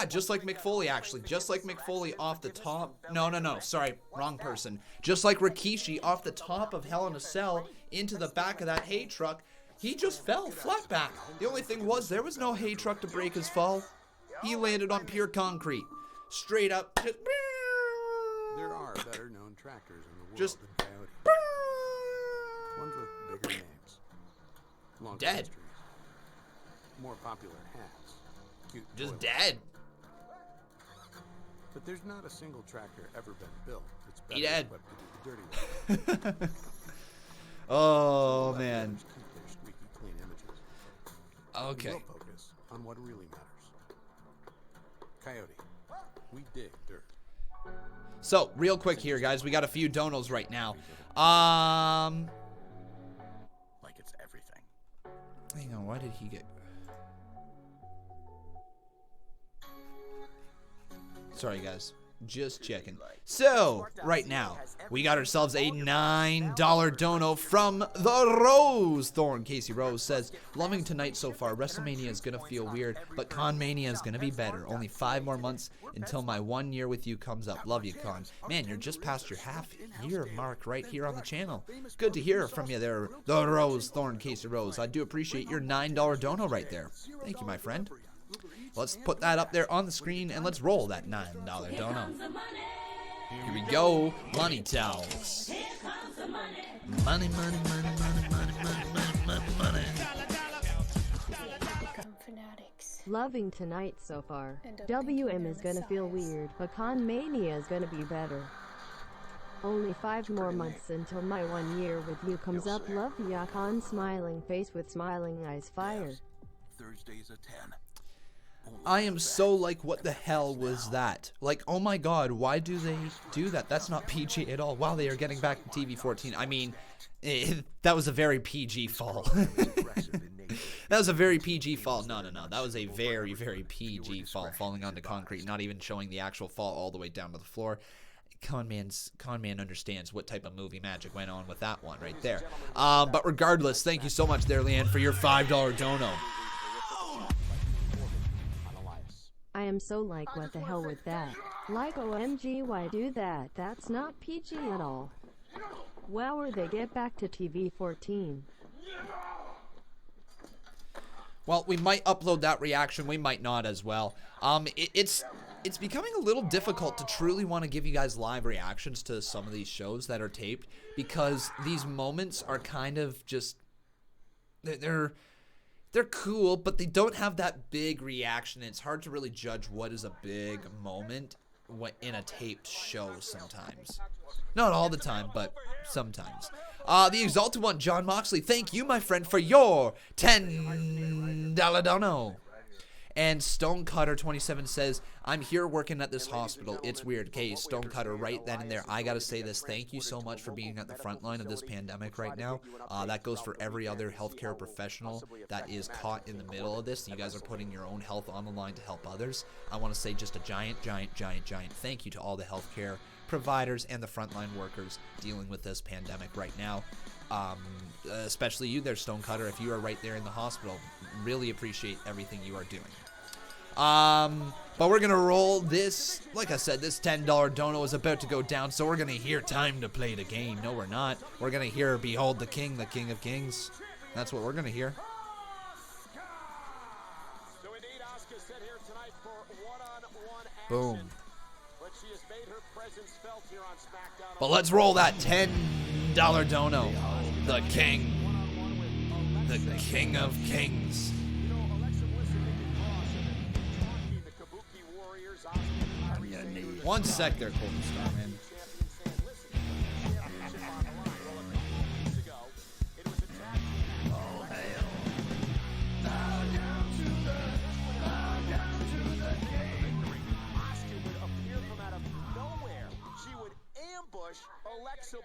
Speaker 2: just like Mick Foley, actually. Just like Mick Foley off the top. No. Sorry, wrong person. Just like Rikishi off the top of Hell in a Cell into the back of that hay truck. He just fell flat back. The only thing was there was no hay truck to break his fall. He landed on pure concrete. Straight up. Just,
Speaker 9: there are better known tractors in the world
Speaker 2: just
Speaker 9: than Coyote. Ones with bigger names. Longer
Speaker 2: dead.
Speaker 9: histories, more popular hats. Cute
Speaker 2: just
Speaker 9: toilets.
Speaker 2: dead.
Speaker 9: But there's not a single tractor ever been built that's better
Speaker 2: He dead.
Speaker 9: equipped to do the dirty work.
Speaker 2: Oh, man.
Speaker 9: Keep their squeaky clean images.
Speaker 2: Okay.
Speaker 9: We'll focus on what really matters. Coyote, we dig dirt.
Speaker 2: So, real quick here, guys. We got a few donos right now.
Speaker 9: Like it's everything.
Speaker 2: Hang on, why did he get... Sorry, guys. Just checking. So, right now, we got ourselves a $9 dono from the Rose Thorn. Casey Rose says, loving tonight so far. WrestleMania is going to feel weird, but Conmania is going to be better. Only 5 more months until my 1 year with you comes up. Love you, Con. Man, you're just past your half-year mark right here on the channel. Good to hear from you there, the Rose Thorn, Casey Rose. I do appreciate your $9 dono right there. Thank you, my friend. Let's put that up there on the screen and let's roll that $9 dono. Here we go. Money towels. Money, money, money, money, money, money, money, money.
Speaker 7: Loving tonight so far. WM is gonna feel weird, but Conmania is gonna be better. Only 5 more months until my 1 year with you comes up. Love ya, Con. Smiling face with smiling eyes. Fire.
Speaker 9: Thursdays at 10.
Speaker 2: I am so like, what the hell was that? Like, oh my god, why do they do that? That's not PG at all. Wow, they are getting back to TV-14. I mean, that was a very PG fall. That was a very PG fall. No. That was a very, very PG fall, falling onto concrete, not even showing the actual fall all the way down to the floor. Conman understands what type of movie magic went on with that one right there. But regardless, thank you so much there, Leanne, for your $5 dono.
Speaker 7: I am so like, what the hell with that? Like, OMG, why do that? That's not PG at all. Wower, they get back to TV-14.
Speaker 2: Well, we might upload that reaction. We might not as well. It's becoming a little difficult to truly want to give you guys live reactions to some of these shows that are taped, because these moments are kind of just... They're cool, but they don't have that big reaction. It's hard to really judge what is a big moment in a taped show sometimes. Not all the time, but sometimes. The Exalted One, John Moxley, thank you, my friend, for your $10 dono. And Stonecutter27 says, I'm here working at this hospital. It's weird. Okay, Stonecutter, right then and there, I gotta say this. Thank you so much for being at the front line of this pandemic right now. That goes for every other healthcare professional that is caught in the middle of this. You guys are putting your own health on the line to help others. I want to say just a giant thank you to all the healthcare providers and the frontline workers dealing with this pandemic right now. Especially you there, Stonecutter, if you are right there in the hospital. Really appreciate everything you are doing. But we're gonna roll this. Like I said, this $10 dono is about to go down, so we're gonna hear time to play the game. No, we're not. We're gonna hear Behold the King of Kings. That's what we're gonna hear. Boom. But let's roll that $10 dono. The king. The king of kings. One sec there, Colton Starman.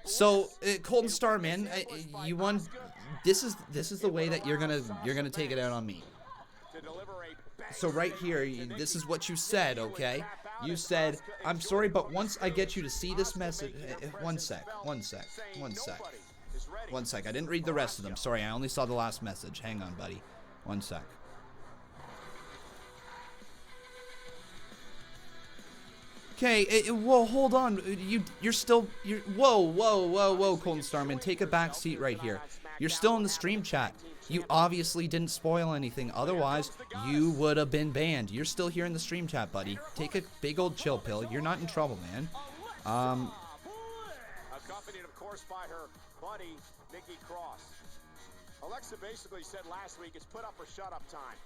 Speaker 2: So, Colton Starman, you want this is the way that you're gonna take it out on me. So right here, this is what you said, okay? You said, I'm sorry, but once I get you to see this message... One sec. I didn't read the rest of them. Sorry, I only saw the last message. Hang on, buddy. One sec. Okay, well, hold on. Whoa, Colton Starman. Take a back seat right here. You're still in the stream chat. You obviously didn't spoil anything. Otherwise, you would have been banned. You're still here in the stream chat, buddy. Take a big old chill pill. You're not in trouble, man.
Speaker 8: Accompanied, of course, by her buddy, Nikki Cross. Alexa basically said last week, it's put up or shut up time.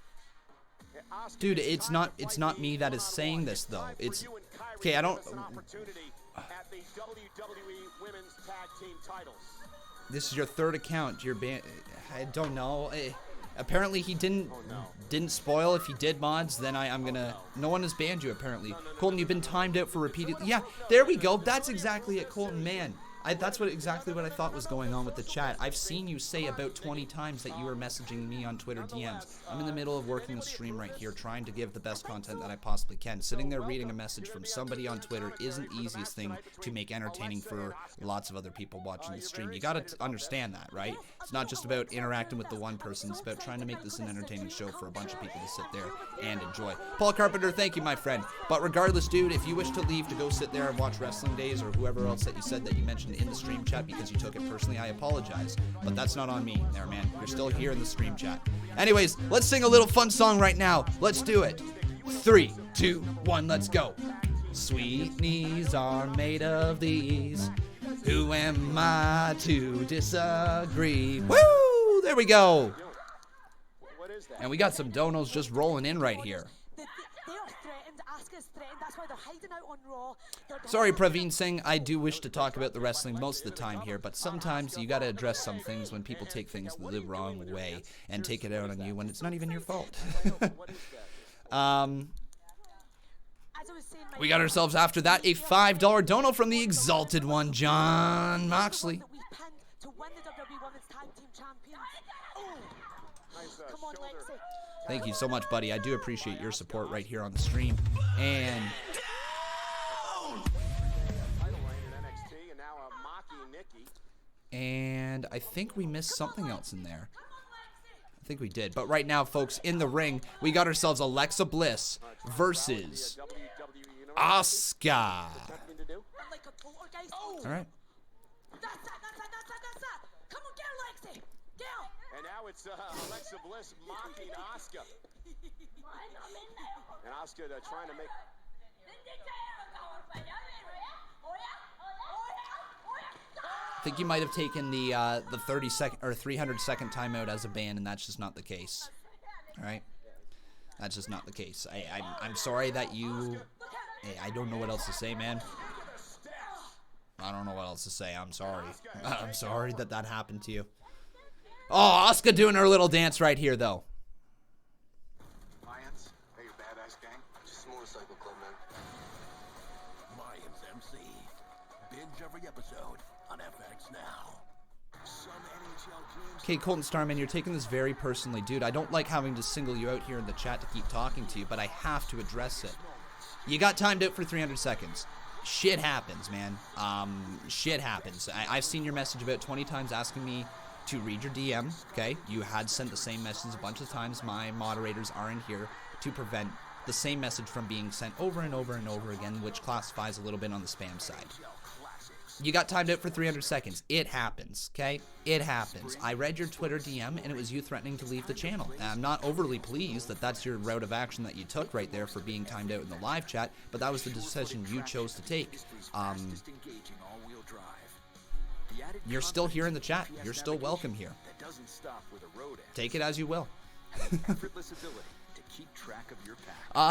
Speaker 2: Dude, it's not me that is saying this though. It's okay. I don't.
Speaker 8: At the WWE Women's Tag Team titles.
Speaker 2: This is your third account. You're banned. I don't know. Apparently he didn't spoil. If he did mods, then I'm gonna. No one has banned you apparently. Colton, you've been timed out for repeated. Yeah, there we go. That's exactly it, Colton. Man, that's exactly what I thought was going on with the chat. I've seen you say about 20 times that you were messaging me on Twitter DMs. I'm in the middle of working the stream right here, trying to give the best content that I possibly can. Sitting there reading a message from somebody on Twitter isn't the easiest thing to make entertaining for lots of other people watching the stream. You gotta understand that, right? It's not just about interacting with the one person. It's about trying to make this an entertaining show for a bunch of people to sit there and enjoy. Paul Carpenter, thank you, my friend. But regardless, dude, if you wish to leave to go sit there and watch Wrestling Days or whoever else that you said that you mentioned in the stream chat because you took it personally, I apologize, but that's not on me there, man. You're still here in the stream chat. Anyways, let's sing a little fun song right now. Let's do it. 3, 2, 1, let's go. Sweet knees are made of these. Who am I to disagree? Woo! There we go. And we got some donos just rolling in right here. Sorry, Praveen Singh, I do wish to talk about the wrestling most of the time here, but sometimes you gotta address some things when people take things the wrong way and take it out on you when it's not even your fault. We got ourselves after that a $5 dono from the Exalted One, John Moxley. Thank you so much, buddy. I do appreciate your support right here on the stream. And I think we missed something else in there. I think we did. But right now, folks, in the ring, we got ourselves Alexa Bliss versus Asuka. All right.
Speaker 8: And now it's Alexa Bliss mocking Asuka. And Asuka trying to make...
Speaker 2: I think you might have taken the 30-second or 300-second timeout as a ban, and that's just not the case. All right, that's just not the case. I'm sorry that you. I don't know what else to say, man. I don't know what else to say. I'm sorry. I'm sorry that happened to you. Oh, Asuka doing her little dance right here, though.
Speaker 9: Mayans, hey, your badass gang. Just a motorcycle club, man.
Speaker 14: Mayans MC. Binge every episode on FX now.
Speaker 2: Okay, Colton Starman, you're taking this very personally. Dude, I don't like having to single you out here in the chat to keep talking to you, but I have to address it. You got timed out for 300 seconds. Shit happens, man. Shit happens. I've seen your message about 20 times asking me to read your DM, okay? You had sent the same message a bunch of times. My moderators are in here to prevent the same message from being sent over and over and over again, which classifies a little bit on the spam side. You got timed out for 300 seconds. It happens, okay? It happens. I read your Twitter DM, and it was you threatening to leave the channel. And I'm not overly pleased that that's your route of action that you took right there for being timed out in the live chat, but that was the decision you chose to take. You're still here in the chat. You're still welcome here. Take it as you will.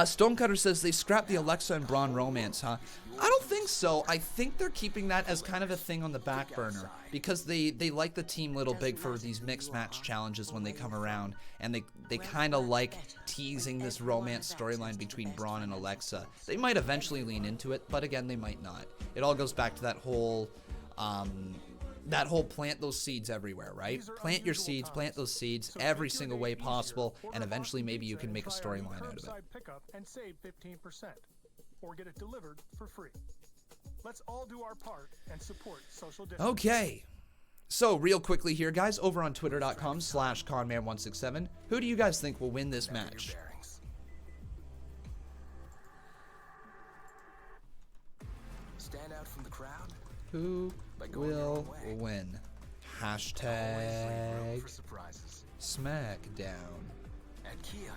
Speaker 2: Stonecutter says they scrapped the Alexa and Braun romance, huh? I don't think so. I think they're keeping that as kind of a thing on the back burner because they like the team Little Big for these mixed match challenges when they come around, and they kind of like teasing this romance storyline between Braun and Alexa. They might eventually lean into it, but again, they might not. It all goes back to that whole plant those seeds everywhere, right? Plant your seeds, plant those seeds every single way possible, and eventually maybe you can make a storyline out of it.
Speaker 15: Pickup and save 15%, or get it delivered for free. Let's all do our part and support social distancing.
Speaker 2: Okay. So, real quickly here, guys, over on twitter.com/Conman167, who do you guys think will win this match?
Speaker 14: Stand out from the crowd.
Speaker 2: Who will win? Hashtag Smackdown.
Speaker 14: At Kia,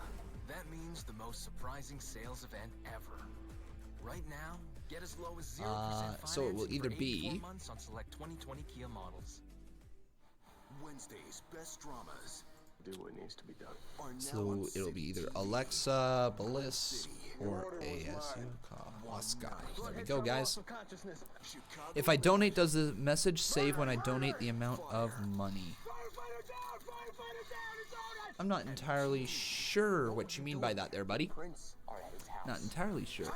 Speaker 14: that means the most surprising sales event ever. Right now, get as low as 0%
Speaker 2: so it will either be
Speaker 14: months on select 2020 Kia models.
Speaker 9: Wednesday's best dramas.
Speaker 11: Do what needs to be done.
Speaker 2: So it'll be either Alexa, Bliss, or Asuka. There we go, guys. If I donate, does the message save when I donate the amount of money? I'm not entirely sure what you mean by that there, buddy. Not entirely sure.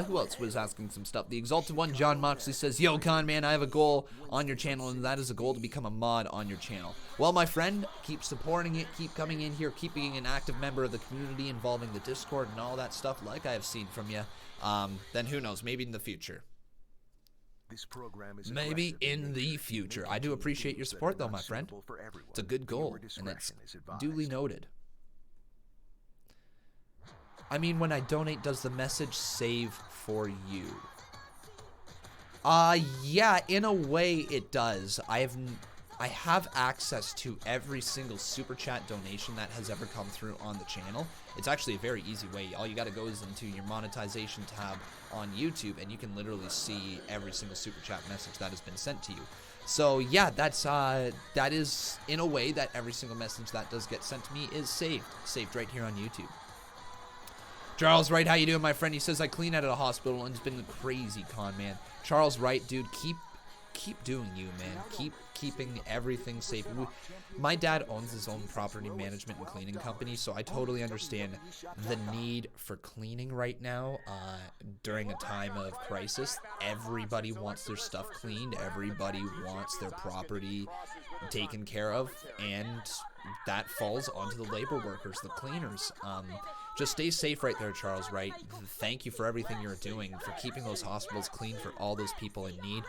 Speaker 2: Who else was asking some stuff? The Exalted One, John Moxley, says, Yo, Conman, I have a goal on your channel, and that is a goal to become a mod on your channel. Well, my friend, keep supporting it, keep coming in here, keep being an active member of the community, involving the Discord and all that stuff like I have seen from you. Then who knows, maybe in the future.
Speaker 14: This program is
Speaker 2: maybe in the future. I do appreciate your support, though, my friend. It's a good goal, and it's duly noted. I mean, when I donate, does the message save for you? Yeah, in a way it does. I have access to every single super chat donation that has ever come through on the channel. It's actually a very easy way. All you got to go is into your monetization tab on YouTube, and you can literally see every single super chat message that has been sent to you. So yeah, that is in a way that every single message that does get sent to me is saved right here on YouTube. Charles Wright, how you doing, my friend? He says, I clean out at a hospital and it's been crazy, con man. Charles Wright, dude, keep doing you, man. Keep keeping everything safe. My dad owns his own property management and cleaning company, so I totally understand the need for cleaning right now during a time of crisis. Everybody wants their stuff cleaned. Everybody wants their property taken care of, and that falls onto the labor workers, the cleaners. Just stay safe right there, Charles Wright. Thank you for everything you're doing, for keeping those hospitals clean for all those people in need.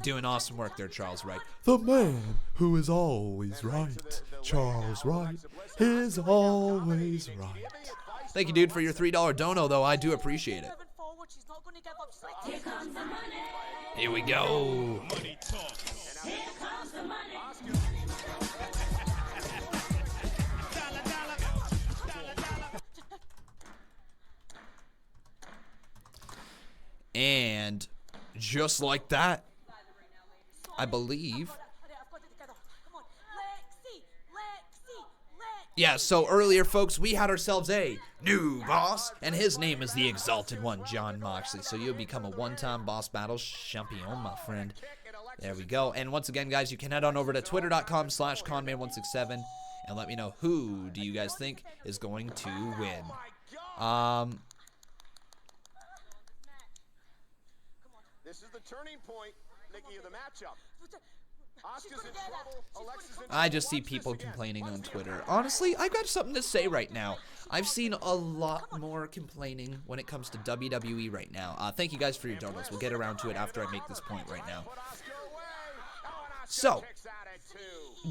Speaker 2: Doing awesome work there, Charles Wright. The man who is always right. Charles Wright is always right. Thank you, dude, for your $3 dono, though. I do appreciate it. Here we go.
Speaker 16: Money talk. Here comes the money.
Speaker 2: And just like that, I believe. Yeah, so earlier, folks, we had ourselves a new boss, and his name is the Exalted One, John Moxley. So you'll become a one-time boss battle champion, my friend. There we go. And once again, guys, you can head on over to twitter.com/Conman167 and let me know who do you guys think is going to win.
Speaker 8: This is the turning point, Nikki, of the matchup. Asuka's in trouble. Alexa's in
Speaker 2: I just see people complaining on Twitter. Honestly, I've got something to say right now. I've seen a lot more complaining when it comes to WWE right now. Thank you guys for your donuts. We'll get around to it after I make this point right now. So,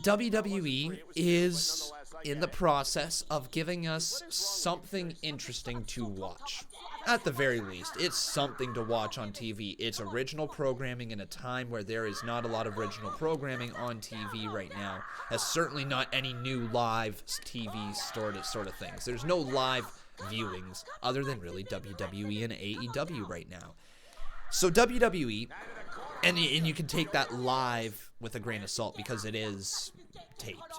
Speaker 2: WWE is in the process of giving us something interesting to watch. at the very least, it's something to watch on TV. It's original programming in a time where there is not a lot of original programming on TV right now. There's certainly not any new live TV sort of things. There's no live viewings other than really WWE and AEW right now. So WWE, and you can take that live with a grain of salt because it is taped.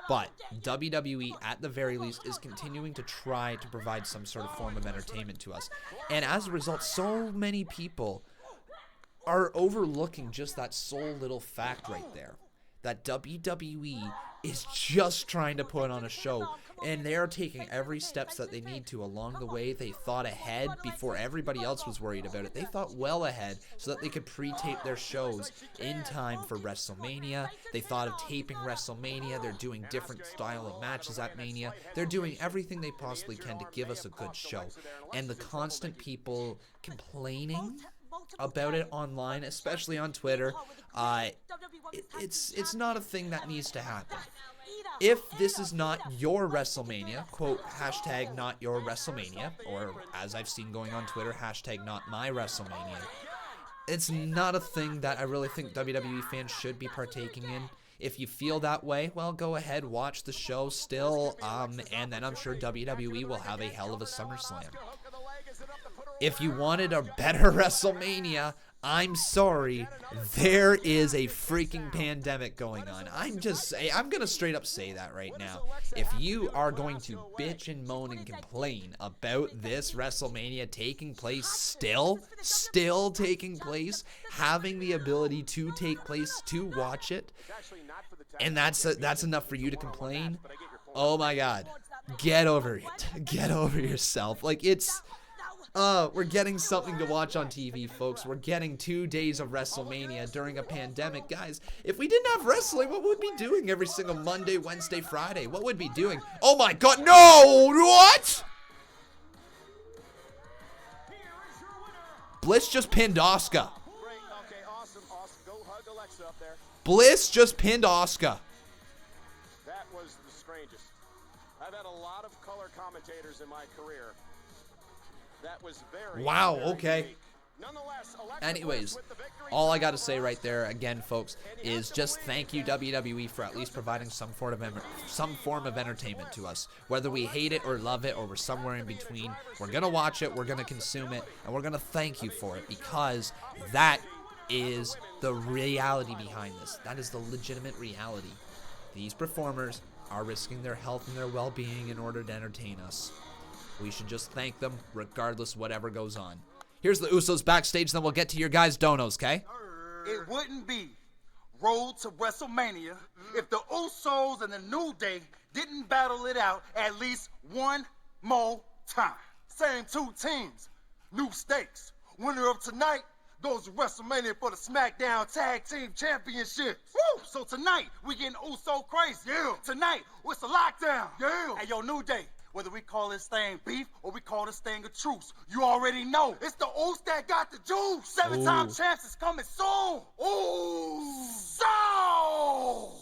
Speaker 2: But WWE, at the very least, is continuing to try to provide some sort of form of entertainment to us. And as a result, so many people are overlooking just that sole little fact right there. That WWE is just trying to put on a show. And they are taking every steps that they need to along the way. They thought ahead before everybody else was worried about it. They thought well ahead so that they could pre-tape their shows in time for WrestleMania. They thought of taping WrestleMania. They're doing different style of matches at Mania. They're doing everything they possibly can to give us a good show. And the constant people complaining about it online, especially on Twitter, it's not a thing that needs to happen. If this is not your WrestleMania, quote, hashtag not your WrestleMania, or as I've seen going on Twitter, hashtag not my WrestleMania, it's not a thing that I really think WWE fans should be partaking in. If you feel that way, well, go ahead, watch the show still, and then I'm sure WWE will have a hell of a SummerSlam. If you wanted a better WrestleMania, I'm sorry, there is a freaking pandemic going on. I'm going to straight up say that right now. If you are going to bitch and moan and complain about this WrestleMania taking place still taking place, having the ability to take place to watch it, and that's enough for you to complain, oh my God, get over it. Get over yourself. Like, it's... we're getting something to watch on TV, folks. We're getting 2 days of WrestleMania during a pandemic. Guys, if we didn't have wrestling, what would we be doing every single Monday, Wednesday, Friday? What would we be doing? Oh my God, no! What? Bliss just pinned Asuka. Bliss just pinned Asuka.
Speaker 8: That was the strangest. I've had a lot of color commentators in my career. That was very,
Speaker 2: wow,
Speaker 8: very
Speaker 2: okay.
Speaker 8: unique.
Speaker 2: Anyways, all I got to say right there, again, folks, is just thank you, WWE, for at least providing some form of entertainment to us. Whether we hate it or love it or we're somewhere in between, we're going to watch it, we're going to consume it, and we're going to thank you for it because that is the reality behind this. That is the legitimate reality. These performers are risking their health and their well-being in order to entertain us. We should just thank them regardless whatever goes on. Here's the Usos backstage, then we'll get to your guys' donos, okay?
Speaker 17: It wouldn't be Road to WrestleMania if the Usos and the New Day didn't battle it out at least one more time. Same two teams, new stakes. Winner of tonight goes to WrestleMania for the Smackdown Tag Team Championship. Woo! So tonight, we getting Uso crazy. Yeah. Tonight, it's a lockdown. Yeah. Hey, yo, New Day. Whether we call this thing beef or we call this thing a truce, you already know. It's the Oos that got the juice. 7-time champs is coming soon. Ooh. So.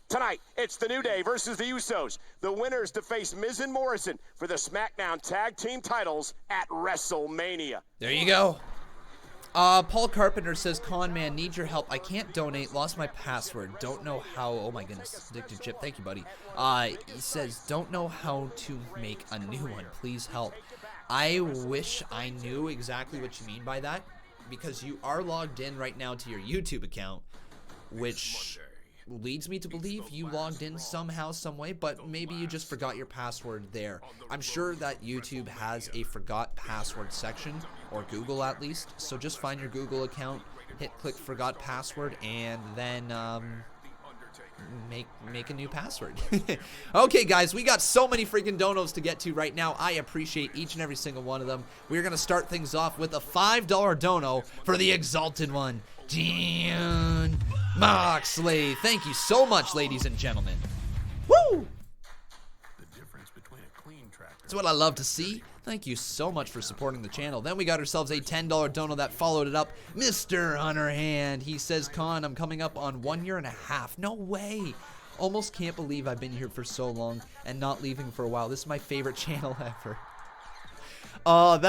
Speaker 8: Tonight, it's the New Day versus the Usos. The winners to face Miz and Morrison for the SmackDown Tag Team titles at WrestleMania.
Speaker 2: There you go. Paul Carpenter says, Conman, need your help. I can't donate. Lost my password. Don't know how. Oh my goodness. Addicted Chip. Thank you, buddy. He says, don't know how to make a new one. Please help. I wish I knew exactly what you mean by that, because you are logged in right now to your YouTube account, which leads me to believe you logged in somehow, some way, but maybe you just forgot your password there. I'm sure that YouTube has a forgot password section, or Google at least, so just find your Google account, click forgot password, and then make a new password. Okay, guys, we got so many freaking donos to get to right now. I appreciate each and every single one of them. We're going to start things off with a $5 dono for the Exalted One, Jon Moxley. Thank you so much, ladies and gentlemen. Woo! That's what I love to see. Thank you so much for supporting the channel. Then we got ourselves a $10 dono that followed it up. Mr. Hunterhand. He says, Con, I'm coming up on 1.5 years. No way. Almost can't believe I've been here for so long and not leaving for a while. This is my favorite channel ever. Oh,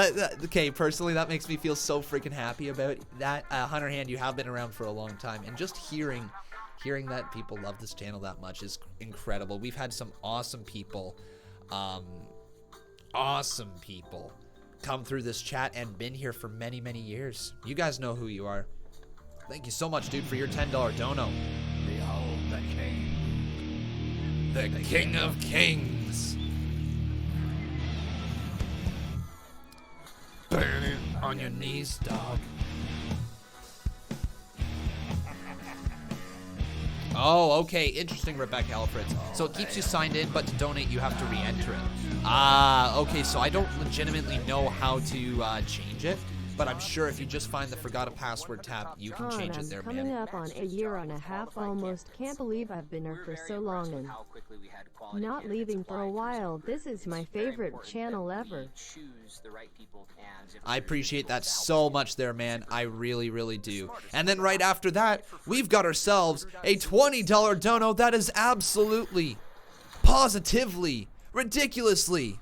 Speaker 2: okay, personally, that makes me feel so freaking happy about that. Hunter Hand, you have been around for a long time, and just hearing that people love this channel that much is incredible. We've had some awesome people come through this chat and been here for many, many years. You guys know who you are. Thank you so much, dude, for your $10 dono.
Speaker 18: Behold the king.
Speaker 2: The king of kings. Burn it on your knees, dog. Oh, okay. Interesting, Rebecca Alfreds. So it keeps you signed in, but to donate, you have to re-enter it. Ah, okay. So I don't legitimately know how to change it, but I'm sure if you just find the forgot a password tab, you can change it there, man.
Speaker 7: Coming up on a year and a half almost. Can't believe I've been here for so long and not leaving for a while. This is my favorite channel ever.
Speaker 2: I appreciate that so much there, man. I really, really do. And then right after that, we've got ourselves a $20 dono that is absolutely, positively, ridiculously.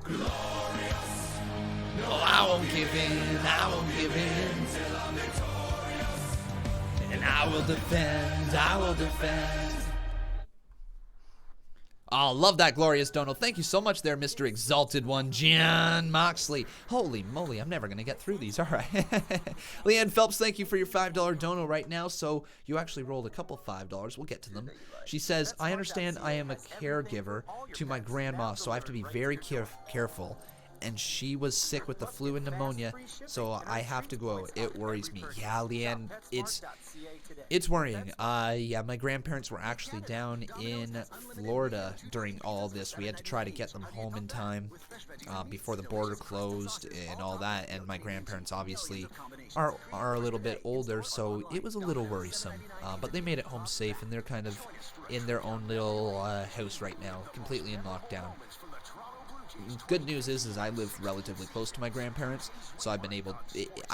Speaker 2: Oh, I won't give in, I won't give in. And I will defend, I will defend. Oh, love that glorious dono. Thank you so much there, Mr. Exalted One, John Moxley. Holy moly, I'm never going to get through these. All right. Leanne Phelps, thank you for your $5 dono right now. So you actually rolled a couple $5. We'll get to them. She says, I understand I am a caregiver to my grandma, so I have to be very careful. And she was sick with the flu and pneumonia, so I have to go out. It worries me. Yeah, Leanne, it's worrying. Yeah, my grandparents were actually down in Florida during all this. We had to try to get them home in time before the border closed and all that. And my grandparents obviously are a little bit older, so it was a little worrisome. But they made it home safe, and they're kind of in their own little house right now, completely in lockdown. Good news is I live relatively close to my grandparents, so I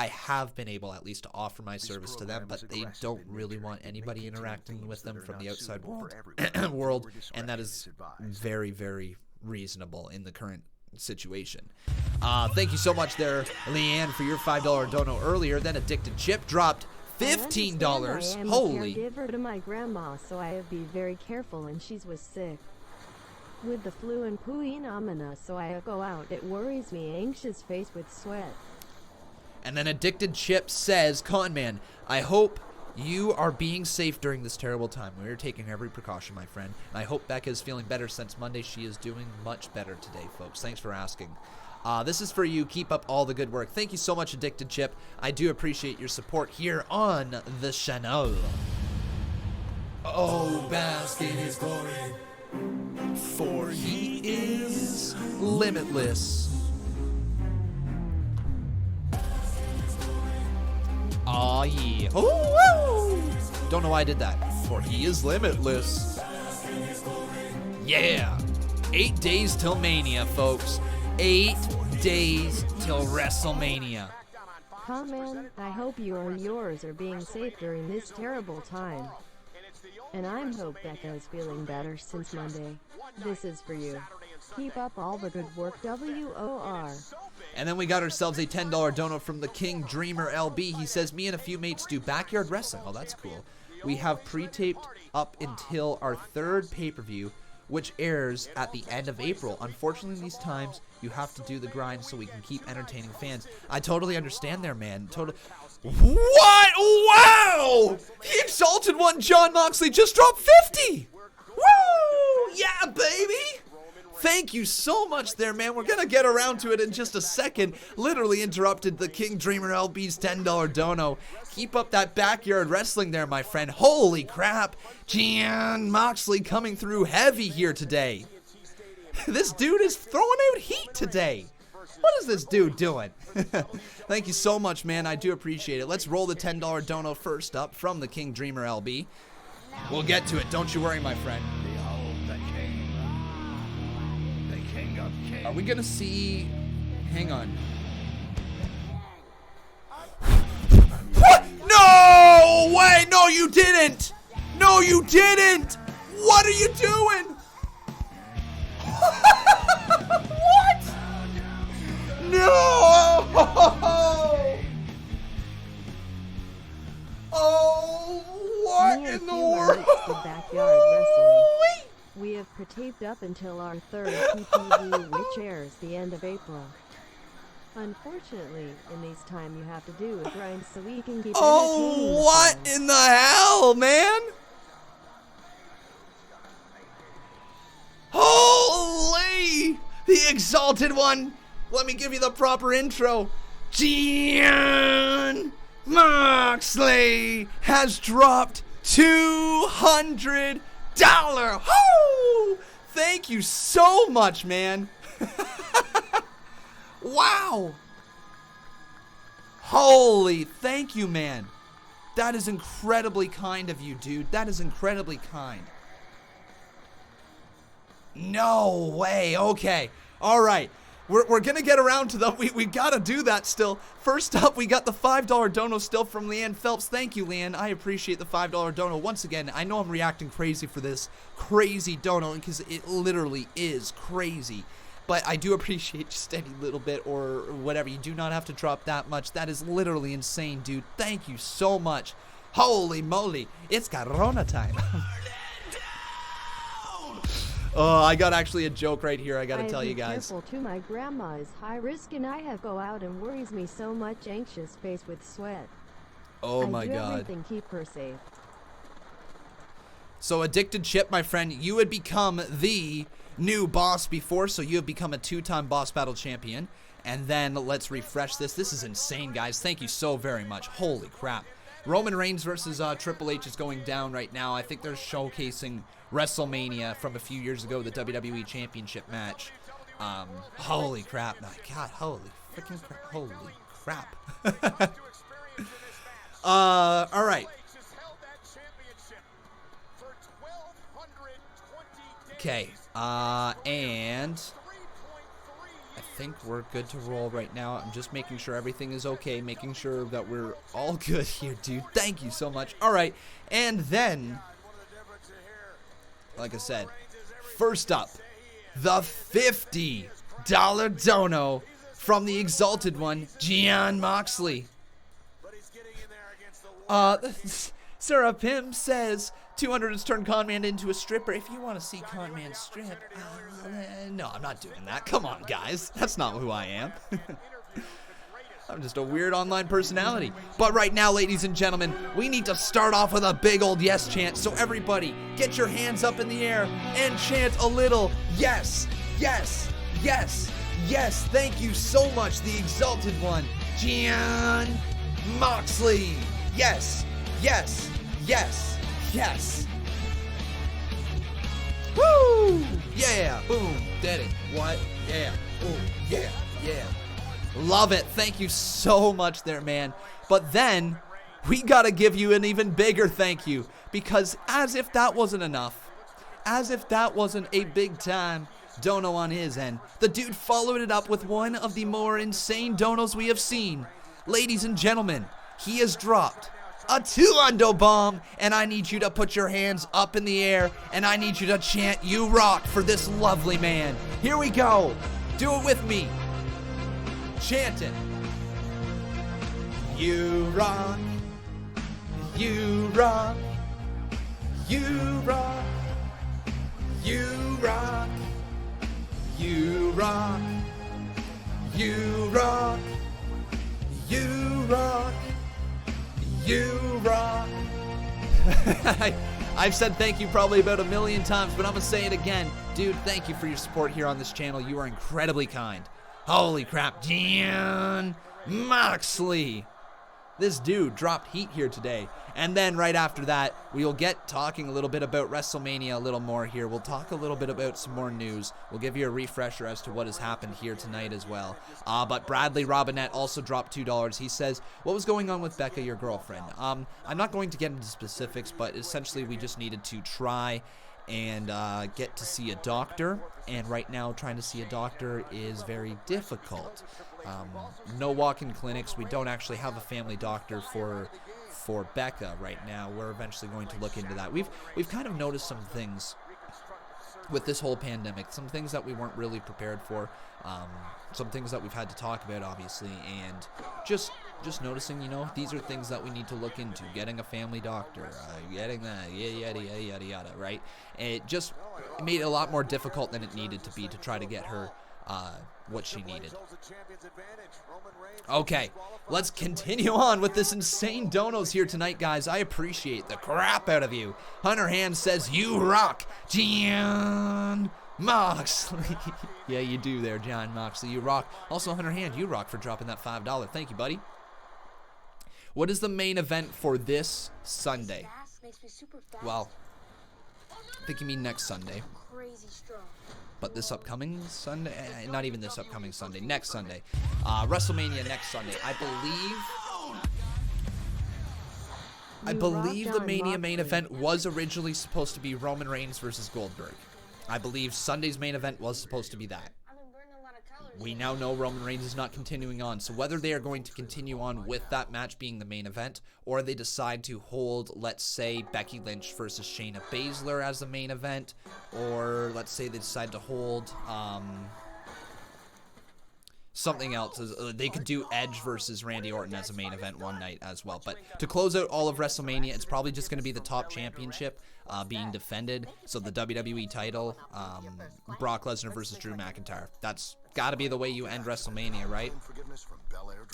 Speaker 2: have been able at least to offer my service to them, but they don't really want anybody interacting with them from the outside world, and that is very, very reasonable in the current situation. Thank you so much there, Leanne, for your $5 dono earlier. Then Addicted Chip dropped $15. Holy.
Speaker 7: I am a caregiver to my grandma, so I have to be very careful, and she was sick with the flu and pneumonia, so I go out. It worries me, anxious face with sweat.
Speaker 2: And then Addicted Chip says, Conman, I hope you are being safe during this terrible time. We are taking every precaution, my friend. And I hope Becca is feeling better since Monday. She is doing much better today, folks. Thanks for asking. This is for you. Keep up all the good work. Thank you so much, Addicted Chip. I do appreciate your support here on the channel. Oh, bask in his glory, for he is limitless. Aw, yeah. Ooh, don't know why I did that. For he is limitless. Yeah. 8 days till Mania, folks. 8 days till WrestleMania.
Speaker 7: Conman, I hope you and yours are being safe during this terrible time. And I hope Becca is feeling better since Monday. This is for you. Keep up all the good work, WOR.
Speaker 2: And then we got ourselves a $10 dono from the King Dreamer LB. He says, me and a few mates do backyard wrestling. Oh, that's cool. We have pre-taped up until our 3rd pay-per-view, which airs at the end of April. Unfortunately, in these times, you have to do the grind so we can keep entertaining fans. I totally understand there, man. Totally. What? Wow! The Exalted One, John Moxley, just dropped 50! Woo! Yeah, baby! Thank you so much there, man. We're going to get around to it in just a second. Literally interrupted the King Dreamer LB's $10 dono. Keep up that backyard wrestling there, my friend. Holy crap. John Moxley coming through heavy here today. This dude is throwing out heat today. What is this dude doing? Thank you so much, man. I do appreciate it. Let's roll the $10 dono first up from the King Dreamer LB. We'll get to it. Don't you worry, my friend.
Speaker 18: Behold the king. The king of kings.
Speaker 2: Are we going to see... Hang on. What? No way! No, you didn't! No, you didn't! What are you doing? What?
Speaker 7: have taped up until our third PPV, which airs the end of April. Unfortunately, in these times you have to do a grind so we can keep
Speaker 2: Oh, what in the hell, man? Holy! The Exalted One! Let me give you the proper intro. Jon Moxley has dropped $200. Woo! Thank you so much, man. Wow. Holy, thank you, man. That is incredibly kind of you, dude. That is incredibly kind. No way. Okay. All right. We're going to get around to that. We got to do that still. First up, we got the $5 dono still from Leanne Phelps. Thank you, Leanne. I appreciate the $5 dono. Once again, I know I'm reacting crazy for this crazy dono because it literally is crazy. But I do appreciate just any little bit or whatever. You do not have to drop that much. That is literally insane, dude. Thank you so much. Holy moly. It's Corona time. Oh, I got actually a joke right here. I got to tell you guys.
Speaker 7: Careful too. My grandma is high risk and I have go out and worries me so much. Anxious face with sweat.
Speaker 2: Oh my
Speaker 7: I do
Speaker 2: God.
Speaker 7: everything, keep her safe.
Speaker 2: So Addicted Chip, my friend, you had become the new boss before, so you have become a 2-time boss battle champion. And then let's refresh this. This is insane, guys. Thank you so very much. Holy crap. Roman Reigns versus Triple H is going down right now. I think they're showcasing WrestleMania from a few years ago, the WWE Championship match. Holy crap. My God, holy freaking crap. Holy crap. All right. Okay, and I think we're good to roll right now. I'm just making sure everything is okay, making sure that we're all good here, dude. Thank you so much. All right, and then, like I said, first up, the $50 dono from the Exalted One, Jon Moxley. Sarah Pym says, 200 has turned Conman into a stripper. If you want to see Conman strip, no, I'm not doing that. Come on, guys. That's not who I am. I'm just a weird online personality. But right now, ladies and gentlemen, we need to start off with a big old yes chant. So everybody, get your hands up in the air and chant a little yes, yes, yes, yes. Thank you so much, the Exalted One, Jon Moxley. Yes, yes, yes. Yes. Woo! Yeah. Boom. Did it. What? Yeah. Boom. Yeah. Yeah. Love it. Thank you so much there, man. But then we got to give you an even bigger thank you, because as if that wasn't enough, as if that wasn't a big time dono on his end, the dude followed it up with one of the more insane donos we have seen. Ladies and gentlemen, he has dropped a 200 bomb, and I need you to put your hands up in the air, and I need you to chant "You rock" for this lovely man. Here we go. Do it with me. Chant it. You rock. You rock. You rock. You rock. You rock. You rock. You rock. You rock. I've said thank you probably about 1,000,000 times, but I'm going to say it again. Dude, thank you for your support here on this channel. You are incredibly kind. Holy crap. Jon Moxley. This dude dropped heat here today. And then right after that, we'll get talking a little bit about WrestleMania a little more here. We'll talk a little bit about some more news. We'll give you a refresher as to what has happened here tonight as well. But Bradley Robinette also dropped $2. He says, what was going on with Becca, your girlfriend? I'm not going to get into specifics, but essentially we just needed to try and get to see a doctor. And right now, trying to see a doctor is very difficult. No walk-in clinics. We don't actually have a family doctor for Becca right now. We're eventually going to look into that. We've kind of noticed some things with this whole pandemic, some things that we weren't really prepared for, some things that we've had to talk about, obviously, and just just noticing, you know, these are things that we need to look into. Getting a family doctor, getting that, yada, yada, yada, yada, right? And it made it a lot more difficult than it needed to be to try to get her what she needed. Okay, let's continue on with this insane donos here tonight, guys. I appreciate the crap out of you. Hunter Hand says, you rock, John Moxley. Yeah, you do there, John Moxley. You rock. Also, Hunter Hand, you rock for dropping that $5. Thank you, buddy. What is the main event for this Sunday? Well, I think you mean next Sunday. But this upcoming Sunday, not even this upcoming Sunday, next Sunday. WrestleMania next Sunday. I believe the Mania main event was originally supposed to be Roman Reigns versus Goldberg. I believe Sunday's main event was supposed to be that. We now know Roman Reigns is not continuing on, so whether they are going to continue on with that match being the main event, or they decide to hold, let's say, Becky Lynch versus Shayna Baszler as the main event, or let's say they decide to hold something else. They could do Edge versus Randy Orton as a main event one night as well. But to close out all of WrestleMania, it's probably just going to be the top championship being defended. So the WWE title, Brock Lesnar versus Drew McIntyre. That's got to be the way you end WrestleMania, right?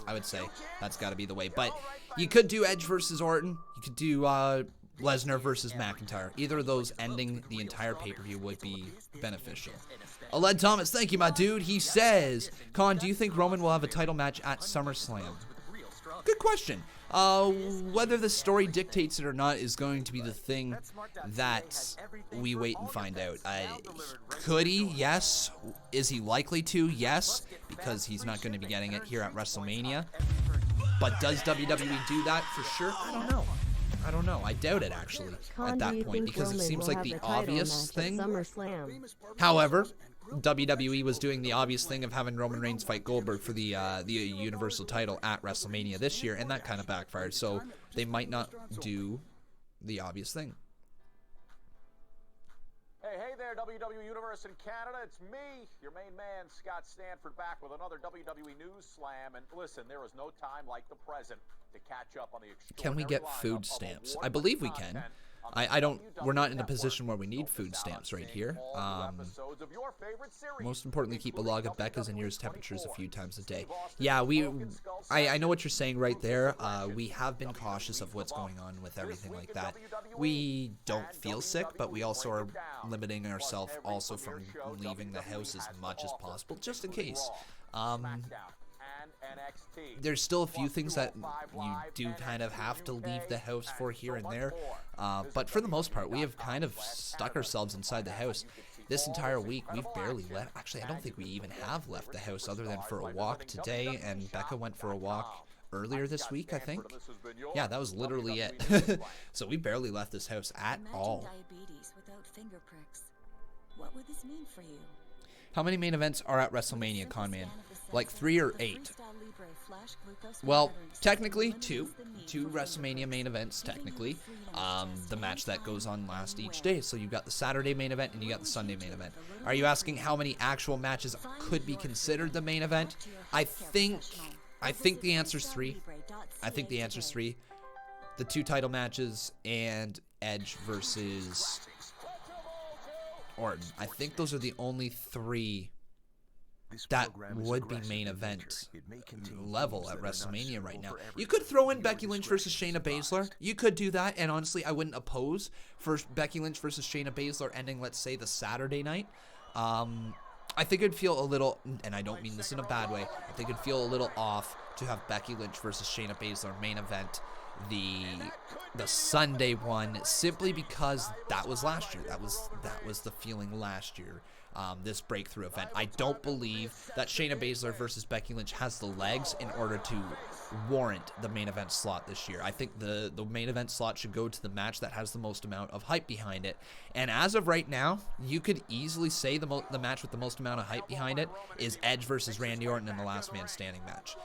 Speaker 2: I would say that's got to be the way. But you could do Edge versus Orton. You could do Lesnar versus McIntyre. Either of those ending the entire pay-per-view would be beneficial. Aled Thomas, thank you, my dude. He says, Con, do you think Roman will have a title match at SummerSlam? Good question. Whether the story dictates it or not is going to be the thing that we wait and find out. Could he? Yes. Is he likely to? Yes, because he's not going to be getting it here at WrestleMania. But does WWE do that for sure? I don't know. I doubt it, actually, at that point, because it seems like the obvious thing. However, WWE was doing the obvious thing of having Roman Reigns fight Goldberg for the Universal title at WrestleMania this year, and that kind of backfired, so they might not do the obvious thing.
Speaker 19: Hey there, WWE Universe in Canada. It's me, your main man, Scott Stanford, back with another WWE News Slam. And listen, there is no time like the present to catch up on the extraordinary.
Speaker 2: Can we get food stamps? I believe we can. We're not in a position where we need food stamps right here. Most importantly, keep a log of Becca's and yours temperatures a few times a day. Yeah, I know what you're saying right there. We have been cautious of what's going on with everything like that. We don't feel sick, but we also are limiting ourselves also from leaving the house as much as possible, just in case. There's still a few things that you do kind of have to leave the house for here and there, but for the most part, we have kind of stuck ourselves inside the house. This entire week, we've barely left. Actually, I don't think we even have left the house other than for a walk today, and Becca went for a walk earlier this week, I think. Yeah, that was literally it. So we barely left this house at all.
Speaker 20: Diabetes without finger pricks. What would this mean for you?
Speaker 2: How many main events are at WrestleMania, Conman? Like 3 or 8? Well, technically 2. 2 WrestleMania main events, technically. The match that goes on last each day. So you've got the Saturday main event and you got the Sunday main event. Are you asking how many actual matches could be considered the main event? I think the answer's 3. I think the answer's 3. The 2 title matches and Edge versus Orton. I think those are the only 3 that would be main event level at WrestleMania right now. You could throw in Becky Lynch versus Shayna Baszler. You could do that, and honestly, I wouldn't oppose for Becky Lynch versus Shayna Baszler ending, let's say, the Saturday night. I think it'd feel a little, and I don't mean this in a bad way, I think it'd feel a little off to have Becky Lynch versus Shayna Baszler main event the Sunday one, simply because that was last year. That was the feeling last year. This breakthrough event. I don't believe that Shayna Baszler versus Becky Lynch has the legs in order to warrant the main event slot this year. I think the main event slot should go to the match that has the most amount of hype behind it. And as of right now, you could easily say the match with the most amount of hype behind it is Edge versus Randy Orton in the Last Man Standing match.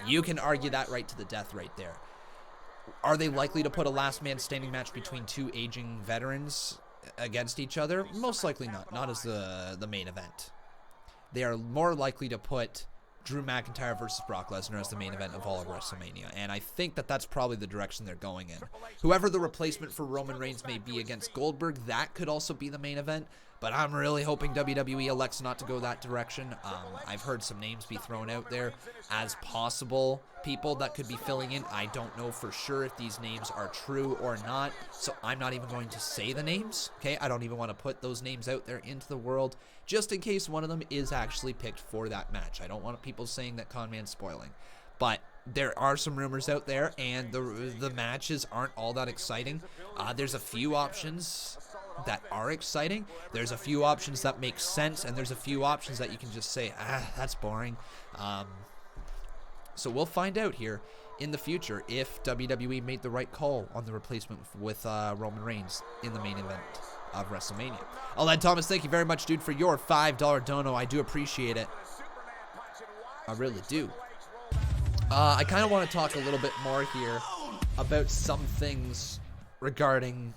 Speaker 2: You can argue that right to the death right there. Are they likely to put a Last Man Standing match between 2 aging veterans against each other? Most likely not. Not as the main event. They are more likely to put Drew McIntyre versus Brock Lesnar as the main event of all of WrestleMania, and I think that that's probably the direction they're going in. Whoever the replacement for Roman Reigns may be against Goldberg, that could also be the main event, but I'm really hoping WWE elects not to go that direction. I've heard some names be thrown out there as possible people that could be filling in. I don't know for sure if these names are true or not, so I'm not even going to say the names, okay? I don't even want to put those names out there into the world, just in case one of them is actually picked for that match. I don't want people saying that Conman's spoiling, but there are some rumors out there, and the matches aren't all that exciting. There's a few options that are exciting. There's a few options that make sense, and there's a few options that you can just say, that's boring. So we'll find out here in the future if WWE made the right call on the replacement with Roman Reigns in the main event of WrestleMania. Aled Thomas, thank you very much, dude, for your $5 dono. I do appreciate it. I really do. I kind of want to talk a little bit more here about some things regarding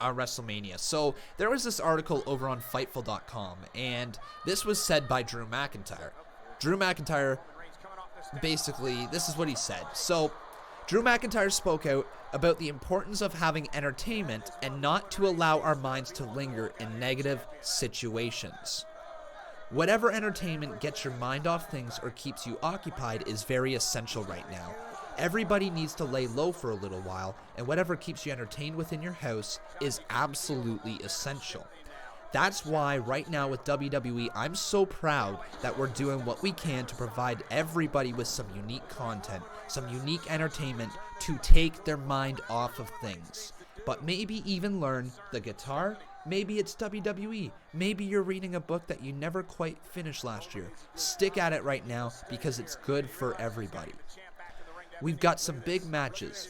Speaker 2: WrestleMania. So there was this article over on Fightful.com, and this was said by Drew McIntyre. Drew McIntyre, basically, this is what he said. So Drew McIntyre spoke out about the importance of having entertainment and not to allow our minds to linger in negative situations. Whatever entertainment gets your mind off things or keeps you occupied is very essential right now. Everybody needs to lay low for a little while, and whatever keeps you entertained within your house is absolutely essential. That's why right now with WWE, I'm so proud that we're doing what we can to provide everybody with some unique content, some unique entertainment to take their mind off of things. But maybe even learn the guitar. Maybe it's WWE. Maybe you're reading a book that you never quite finished last year. Stick at it right now because it's good for everybody. We've got some big matches.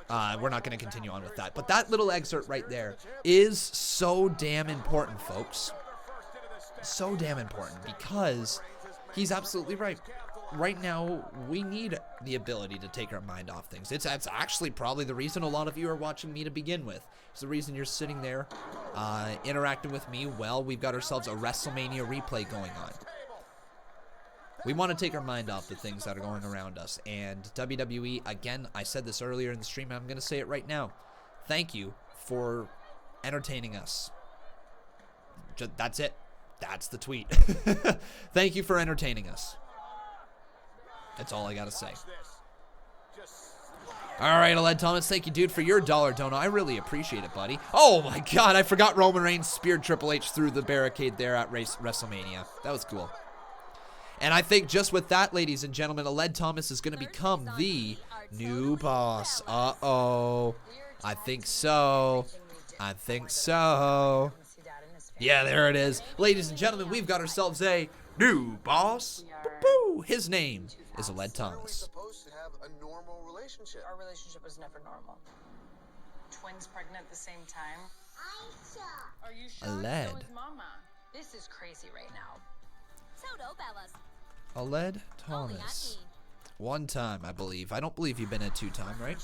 Speaker 2: We're not going to continue on with that. But that little excerpt right there is so damn important, folks. So damn important because he's absolutely right. Right now, we need the ability to take our mind off things. It's actually probably the reason a lot of you are watching me to begin with. It's the reason you're sitting there interacting with me. Well, we've got ourselves a WrestleMania replay going on. We want to take our mind off the things that are going around us. And WWE, again, I said this earlier in the stream, I'm going to say it right now. Thank you for entertaining us. That's it. That's the tweet. Thank you for entertaining us. That's all I got to say. All right, Aled Thomas, thank you, dude, for your $1 dono. I really appreciate it, buddy. Oh, my God, I forgot Roman Reigns speared Triple H through the barricade there at WrestleMania. That was cool. And I think just with that, ladies and gentlemen, Aled Thomas is going to become the new boss. Uh-oh. I think so. I think so. Yeah, there it is. Ladies and gentlemen, we've got ourselves a new boss. Boo-boo. His name is Aled Thomas.
Speaker 21: Our relationship was never normal. Twins pregnant at the same time. Are you sure?
Speaker 2: Aled.
Speaker 21: So is Mama. This is crazy right now.
Speaker 2: Aled Thomas. One time, I believe. I don't believe you've been a two-time, right?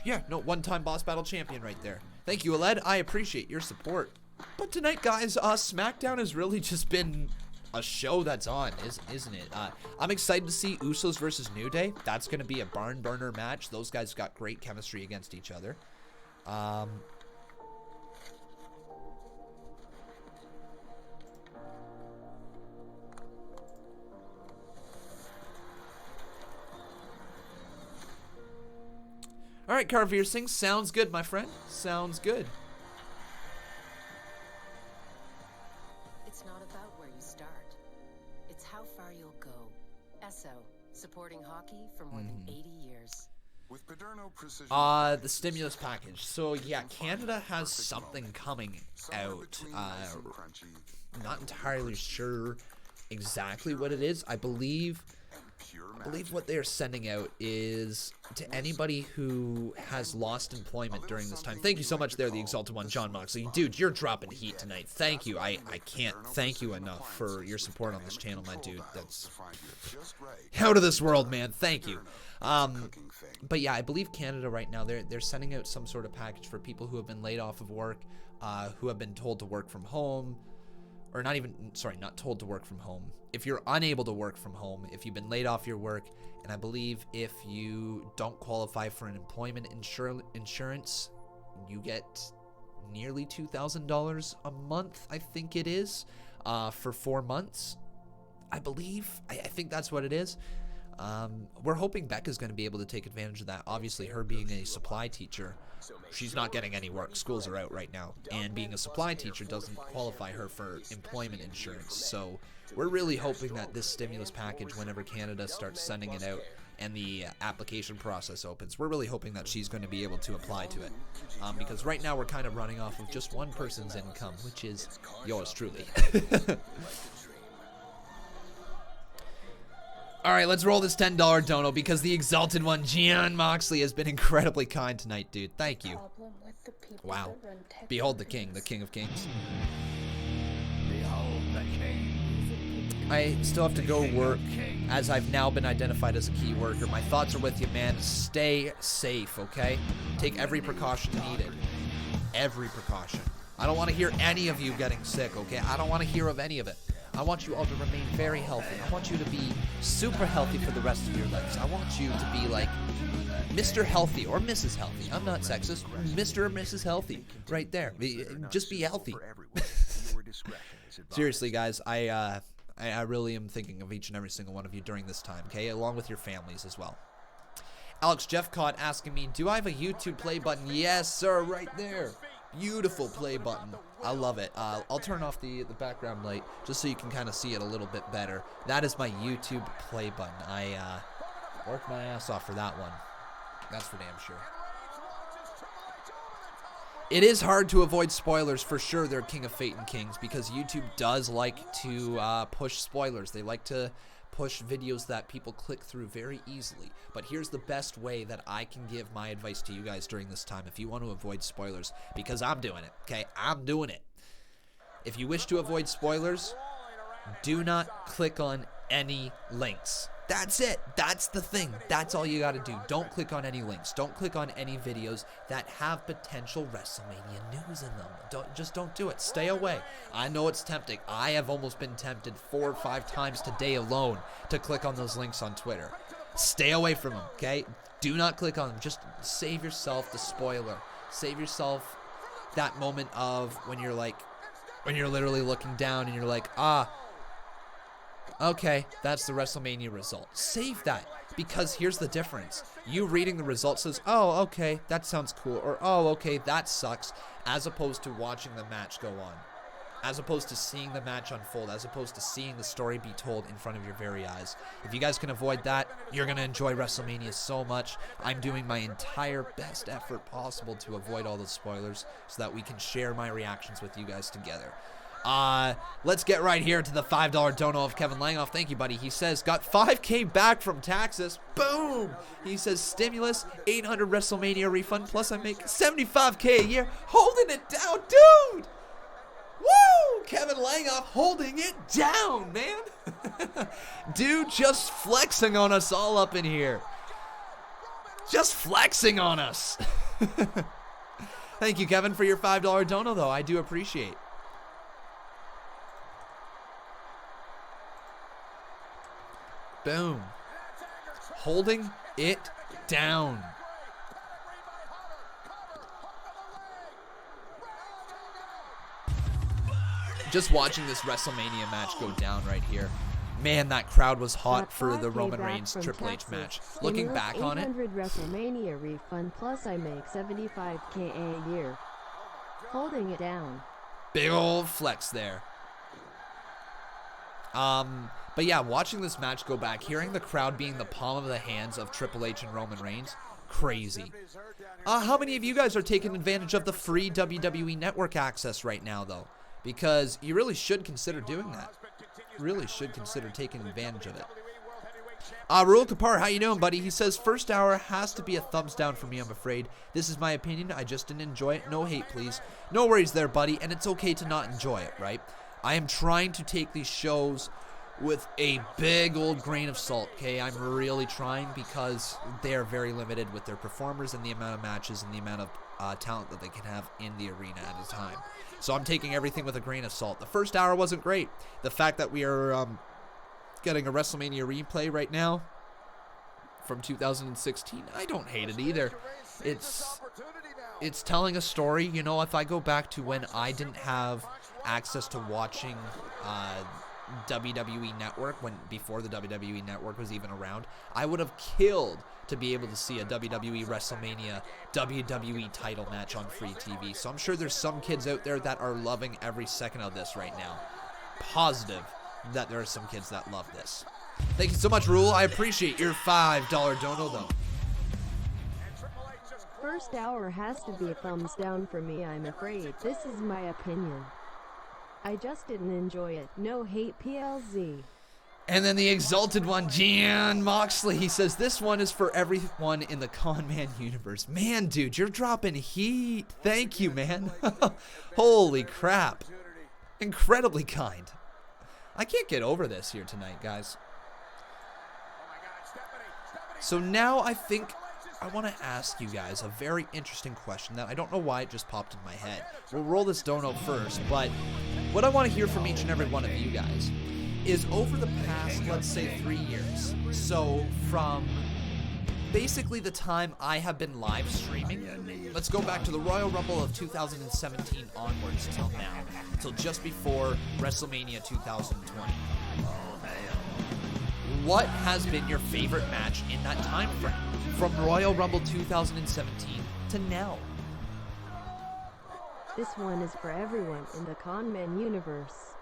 Speaker 2: Yeah, no, one-time boss battle champion right there. Thank you, Aled. I appreciate your support. But tonight, guys, SmackDown has really just been a show that's on, isn't it? I'm excited to see Usos versus New Day. That's going to be a barn burner match. Those guys got great chemistry against each other. All right, Carveer Singh, sounds good, my friend. Sounds good.
Speaker 22: It's not about where you start. It's how far you'll go. ESSO, supporting hockey for more than 80 years.
Speaker 9: With Paderno Precision.
Speaker 2: The stimulus package. So yeah, Canada has something coming out. Not entirely sure exactly what it is. I believe I believe what they're sending out is to anybody who has lost employment during this time. Thank you so much there, the Exalted One, John Moxley. Dude, you're dropping heat tonight. Thank you. I can't thank you enough for your support on this channel, my dude. That's out of this world, man. Thank you. But yeah, I believe Canada right now, they're sending out some sort of package for people who have been laid off of work, who have been told to work from home, or not told to work from home. If you're unable to work from home, if you've been laid off your work, and I believe if you don't qualify for an employment insurance, you get nearly $2,000 a month, I think it is, for 4 months. I believe. I think that's what it is. We're hoping Becca's going to be able to take advantage of that. Obviously, her being a supply teacher, she's not getting any work. Schools are out right now. And being a supply teacher doesn't qualify her for employment insurance. So we're really hoping that this stimulus package, whenever Canada starts sending it out and the application process opens, we're really hoping that she's going to be able to apply to it. Because right now we're kind of running off of just one person's income, which is yours truly. All right, let's roll this $10 dono because the Exalted One, Gian Moxley, has been incredibly kind tonight, dude. Thank you. Wow. Behold the King of Kings.
Speaker 18: Behold the King.
Speaker 2: I still have to go work, as I've now been identified as a key worker. My thoughts are with you, man. Stay safe, okay? Take every precaution needed. Every precaution. I don't want to hear any of you getting sick, okay? I don't want to hear of any of it. I want you all to remain very healthy. I want you to be super healthy for the rest of your lives. I want you to be like Mr. Healthy or Mrs. Healthy. I'm not sexist. Mr. or Mrs. Healthy. Right there. Just be healthy. Seriously, guys, I really am thinking of each and every single one of you during this time, okay? Along with your families as well. Alex Jeffcott asking me, do I have a YouTube play button? Yes, sir, right there. Beautiful play button. I love it. I'll turn off the background light just so you can kind of see it a little bit better. That is my YouTube play button. I worked my ass off for that one. That's for damn sure. It is hard to avoid spoilers for sure there, King of Fate and Kings, because YouTube does like to push spoilers. They like to push videos that people click through very easily. But here's the best way that I can give my advice to you guys during this time if you want to avoid spoilers, because I'm doing it, okay? I'm doing it. If you wish to avoid spoilers, do not click on any links. That's it. That's the thing. That's all you got to do. Don't click on any links. Don't click on any videos that have potential WrestleMania news in them. Just don't do it. Stay away. I know it's tempting. I have almost been tempted 4 or 5 times today alone to click on those links on Twitter. Stay away from them, okay? Do not click on them. Just save yourself the spoiler. Save yourself that moment of when you're literally looking down and you're like, okay, that's the WrestleMania result. Save that, because here's the difference. You reading the result says, oh, okay, that sounds cool, or oh, okay, that sucks, as opposed to watching the match go on, as opposed to seeing the match unfold, as opposed to seeing the story be told in front of your very eyes. If you guys can avoid that, you're going to enjoy WrestleMania so much. I'm doing my entire best effort possible to avoid all those spoilers so that we can share my reactions with you guys together. Let's get right here to the $5 dono of Kevin Langoff. Thank you, buddy. He says, got $5K back from taxes. Boom! He says, stimulus, $800 WrestleMania refund, plus I make $75K a year. Holding it down, dude! Woo! Kevin Langoff holding it down, man. Dude, just flexing on us all up in here. Just flexing on us. Thank you, Kevin, for your $5 dono, though. I do appreciate. Boom. Holding it down. Just watching this WrestleMania match go down right here. Man, that crowd was hot for the Roman Reigns Triple H match. Looking back on it.
Speaker 7: $800 WrestleMania refund, plus I make $75K a year. Holding it down.
Speaker 2: Big old flex there. But yeah, watching this match go back, hearing the crowd being the palm of the hands of Triple H and Roman Reigns, crazy. How many of you guys are taking advantage of the free WWE Network access right now, though? Because you really should consider doing that. Really should consider taking advantage of it. Rule Kapar, how you doing, buddy? He says, first hour has to be a thumbs down for me, I'm afraid. This is my opinion. I just didn't enjoy it. No hate, please. No worries there, buddy, and it's okay to not enjoy it, right? I am trying to take these shows with a big old grain of salt, okay? I'm really trying because they are very limited with their performers and the amount of matches and the amount of talent that they can have in the arena at a time. So I'm taking everything with a grain of salt. The first hour wasn't great. The fact that we are getting a WrestleMania replay right now from 2016, I don't hate it either. It's telling a story. You know, if I go back to when I didn't have access to watching WWE Network, before the WWE Network was even around, I would have killed to be able to see a WWE WrestleMania WWE title match on free TV. So I'm sure there's some kids out there that are loving every second of this right now. Positive that there are some kids that love this. Thank you so much, Rule. I appreciate your $5 dono, though.
Speaker 7: First hour has to be a thumbs down for me, I'm afraid. This is my opinion. I just didn't enjoy it. No hate, PLZ.
Speaker 2: And then the exalted one, Jan Moxley, he says, this one is for everyone in the Conman universe. Man, dude, you're dropping heat. Thank you, man. Holy crap. Incredibly kind. I can't get over this here tonight, guys. So now I think I want to ask you guys a very interesting question that I don't know why it just popped in my head. We'll roll this dono first, but what I want to hear from each and every one of you guys is over the past, let's say, 3 years. So from basically the time I have been live streaming, let's go back to the Royal Rumble of 2017 onwards till now, till just before WrestleMania 2020. What has been your favorite match in that time frame? From Royal Rumble 2017 to now.
Speaker 7: This one is for everyone in the Conman universe.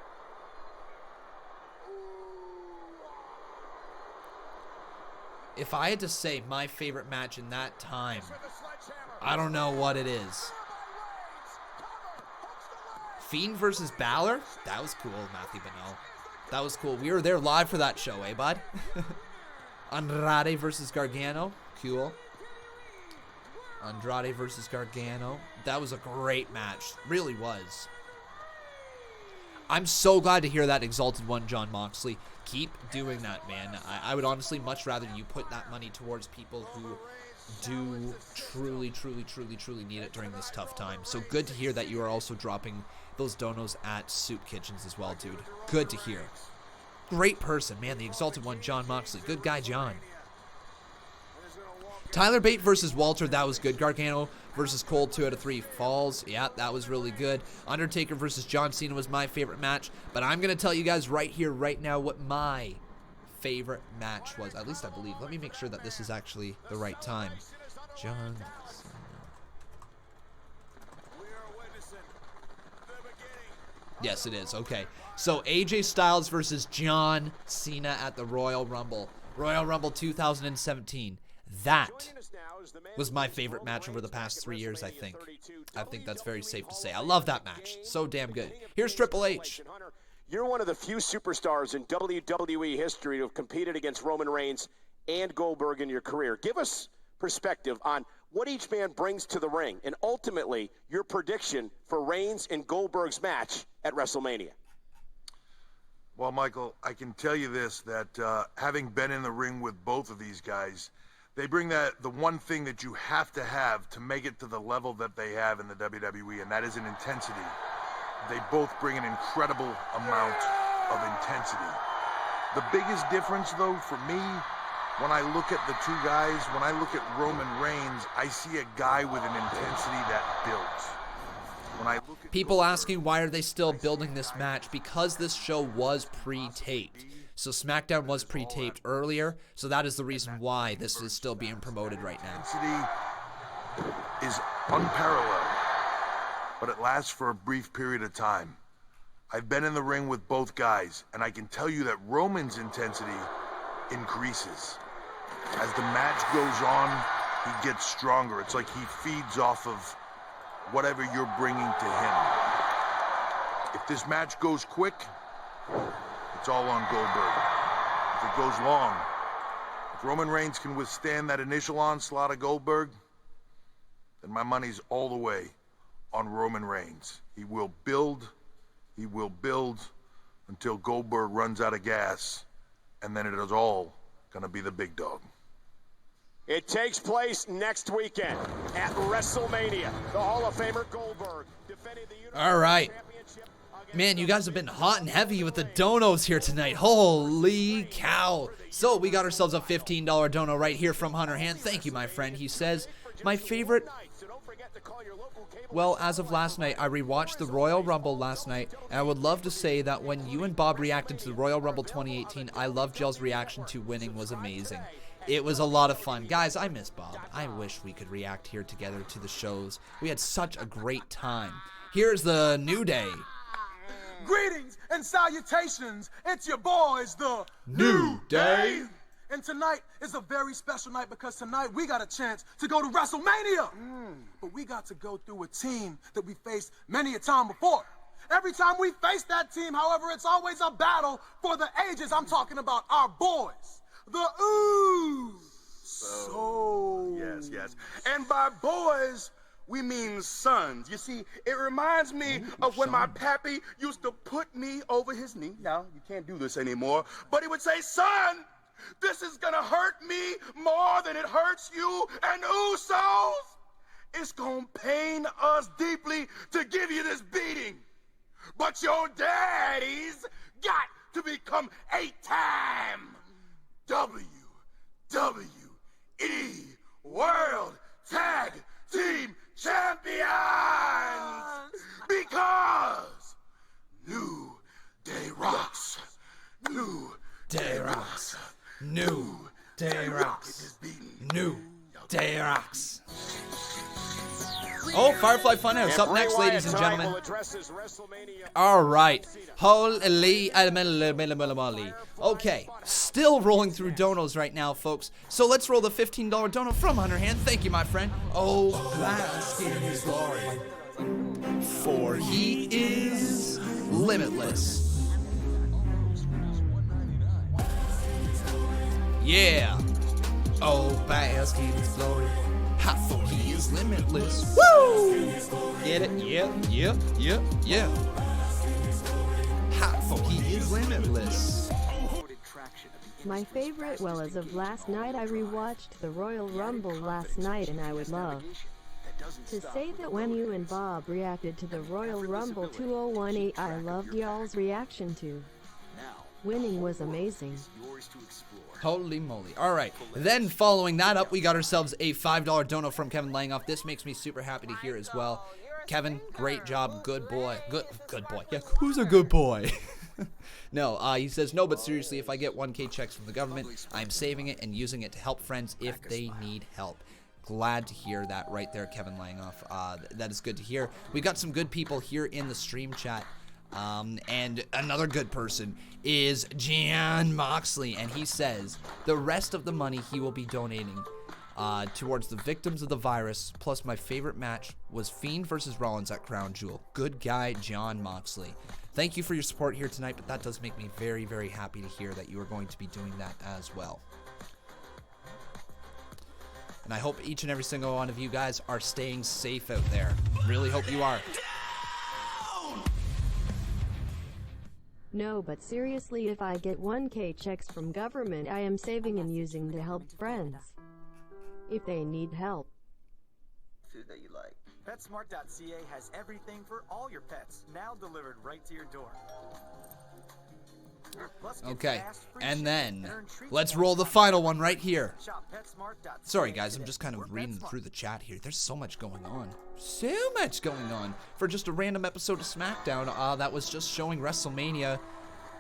Speaker 2: If I had to say my favorite match in that time, I don't know what it is. Fiend versus Balor? That was cool, Matthew Bennell. That was cool. We were there live for that show, eh, bud? Andrade versus Gargano. Cool. Andrade versus Gargano. That was a great match. Really was. I'm so glad to hear that exalted one, John Moxley. Keep doing that, man. I would honestly much rather you put that money towards people who do truly need it during this tough time. So good to hear that you are also dropping those donos at Soup Kitchens as well, dude. Good to hear. Great person, man. The exalted one, John Moxley. Good guy, John. Tyler Bate versus Walter, that was good. Gargano versus Cole, 2 out of 3 falls. Yeah, that was really good. Undertaker versus John Cena was my favorite match. But I'm going to tell you guys right here, right now, what my favorite match was. At least I believe. Let me make sure that this is actually the right time. John Cena. Yes, it is. Okay. So AJ Styles versus John Cena at the Royal Rumble. Royal Rumble 2017. That was my favorite match over the past 3 years, I think. I think that's very safe to say. I love that match. So damn good. Here's Triple H.
Speaker 8: You're one of the few superstars in WWE history to have competed against Roman Reigns and Goldberg in your career. Give us perspective on what each man brings to the ring, and ultimately your prediction for Reigns and Goldberg's match at WrestleMania.
Speaker 1: Well, Michael, I can tell you this, that having been in the ring with both of these guys, they bring the one thing that you have to make it to the level that they have in the WWE, and that is an intensity. They both bring an incredible amount of intensity. The biggest difference, though, for me, when I look at the two guys, when I look at Roman Reigns, I see a guy with an intensity that builds. When I look at
Speaker 2: people asking why are they still building this match? Because this show was pre-taped. So Smackdown was pre-taped earlier, so that is the reason why this is still being promoted right now.
Speaker 1: Intensity is unparalleled, but it lasts for a brief period of time. I've been in the ring with both guys, and I can tell you that Roman's intensity increases. As the match goes on, he gets stronger. It's like he feeds off of whatever you're bringing to him. If this match goes quick, it's all on Goldberg. If it goes long, If Roman Reigns can withstand that initial onslaught of Goldberg, then my money's all the way on Roman Reigns. He will build until Goldberg runs out of gas, and then it is all gonna be the big dog.
Speaker 8: It takes place next weekend at WrestleMania. The Hall of Famer Goldberg defending the Universe
Speaker 2: All right.
Speaker 8: Championship.
Speaker 2: Man, you guys have been hot and heavy with the donos here tonight. Holy cow. So we got ourselves a $15 dono right here from Hunter Hand. Thank you, my friend. He says, my favorite... Well, as of last night, I rewatched the Royal Rumble last night, and I would love to say that when you and Bob reacted to the Royal Rumble 2018, I loved Jell's reaction to winning was amazing. It was a lot of fun. Guys, I miss Bob. I wish we could react here together to the shows. We had such a great time. Here's the New Day.
Speaker 17: Greetings and salutations. It's your boys, the
Speaker 2: New Day.
Speaker 17: And tonight is a very special night because tonight we got a chance to go to WrestleMania. But we got to go through a team that we faced many a time before. Every time we face that team, however, it's always a battle for the ages. I'm talking about our boys, the Usos.
Speaker 11: Yes. And by boys, we mean sons. You see, it reminds me of when my pappy used to put me over his knee. Now, you can't do this anymore. But he would say, son, this is gonna hurt me more than it hurts you and Usos. It's gonna pain us deeply to give you this beating. But your daddy's got to become 8-time WWE World Tag Team Champions! Because New Day rocks. New Day rocks.
Speaker 2: New Day rocks. New Day rocks. Oh, Firefly Fun House up next, ladies and gentlemen. All right. Holy. Okay, still rolling through donos right now, folks. So let's roll the $15 dono from Hunter Hand. Thank you, my friend. Oh, bask in his glory, for he is limitless. Yeah. Oh, bask in his glory, for he is limitless. Woo! Get it? Yeah. For he is limitless.
Speaker 7: My favorite, well, as of last night, I rewatched the Royal Rumble last night, and I would love to say that when you and Bob reacted to the Royal Rumble 2018, I loved y'all's reaction to winning was amazing.
Speaker 2: Holy moly. All right. Then following that up, we got ourselves a $5 dono from Kevin Langoff. This makes me super happy to hear as well. Kevin, great job. Good boy. Good boy. Yeah, who's a good boy? No, he says, no, but seriously, if I get 1K checks from the government, I'm saving it and using it to help friends if they need help. Glad to hear that right there, Kevin Langoff. That is good to hear. We got some good people here in the stream chat. And another good person is Jan Moxley, and he says the rest of the money he will be donating towards the victims of the virus, plus my favorite match was Fiend versus Rollins at Crown Jewel. Good guy, John Moxley. Thank you for your support here tonight, but that does make me very, very happy to hear that you are going to be doing that as well. And I hope each and every single one of you guys are staying safe out there. Really hope you are.
Speaker 7: No, but seriously, if I get 1K checks from government, I am saving and using to help friends if they need help.
Speaker 10: Food that you like. PetSmart.ca has everything for all your pets, now delivered right to your door.
Speaker 2: Okay, and then let's roll the final one right here. Sorry guys, I'm just kind of reading through the chat here. There's so much going on. So much going on. For just a random episode of Smackdown, that was just showing WrestleMania,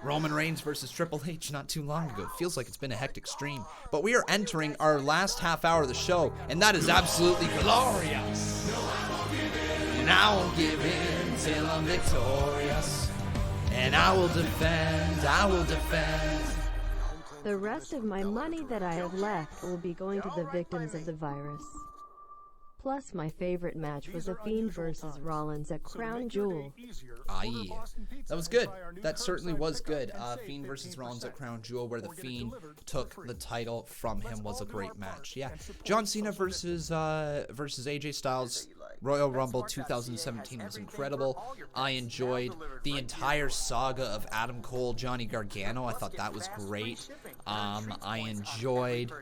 Speaker 2: Roman Reigns versus Triple H not too long ago. Feels like it's been a hectic stream. But we are entering our last half hour of the show, and that is absolutely glorious. And I won't give in till I'm victorious. And I will defend.
Speaker 7: The rest of my money that I have left will be going to the victims of the virus. Plus, my favorite match was The Fiend versus Rollins at Crown Jewel.
Speaker 2: Aye. That was good. That certainly was good. Fiend versus Rollins at Crown Jewel, where The Fiend took the title from him, was a great match. Yeah. John Cena versus AJ Styles, Royal Rumble 2017 was incredible. I enjoyed the entire saga of Adam Cole, Johnny Gargano. I thought that was great. I enjoyed...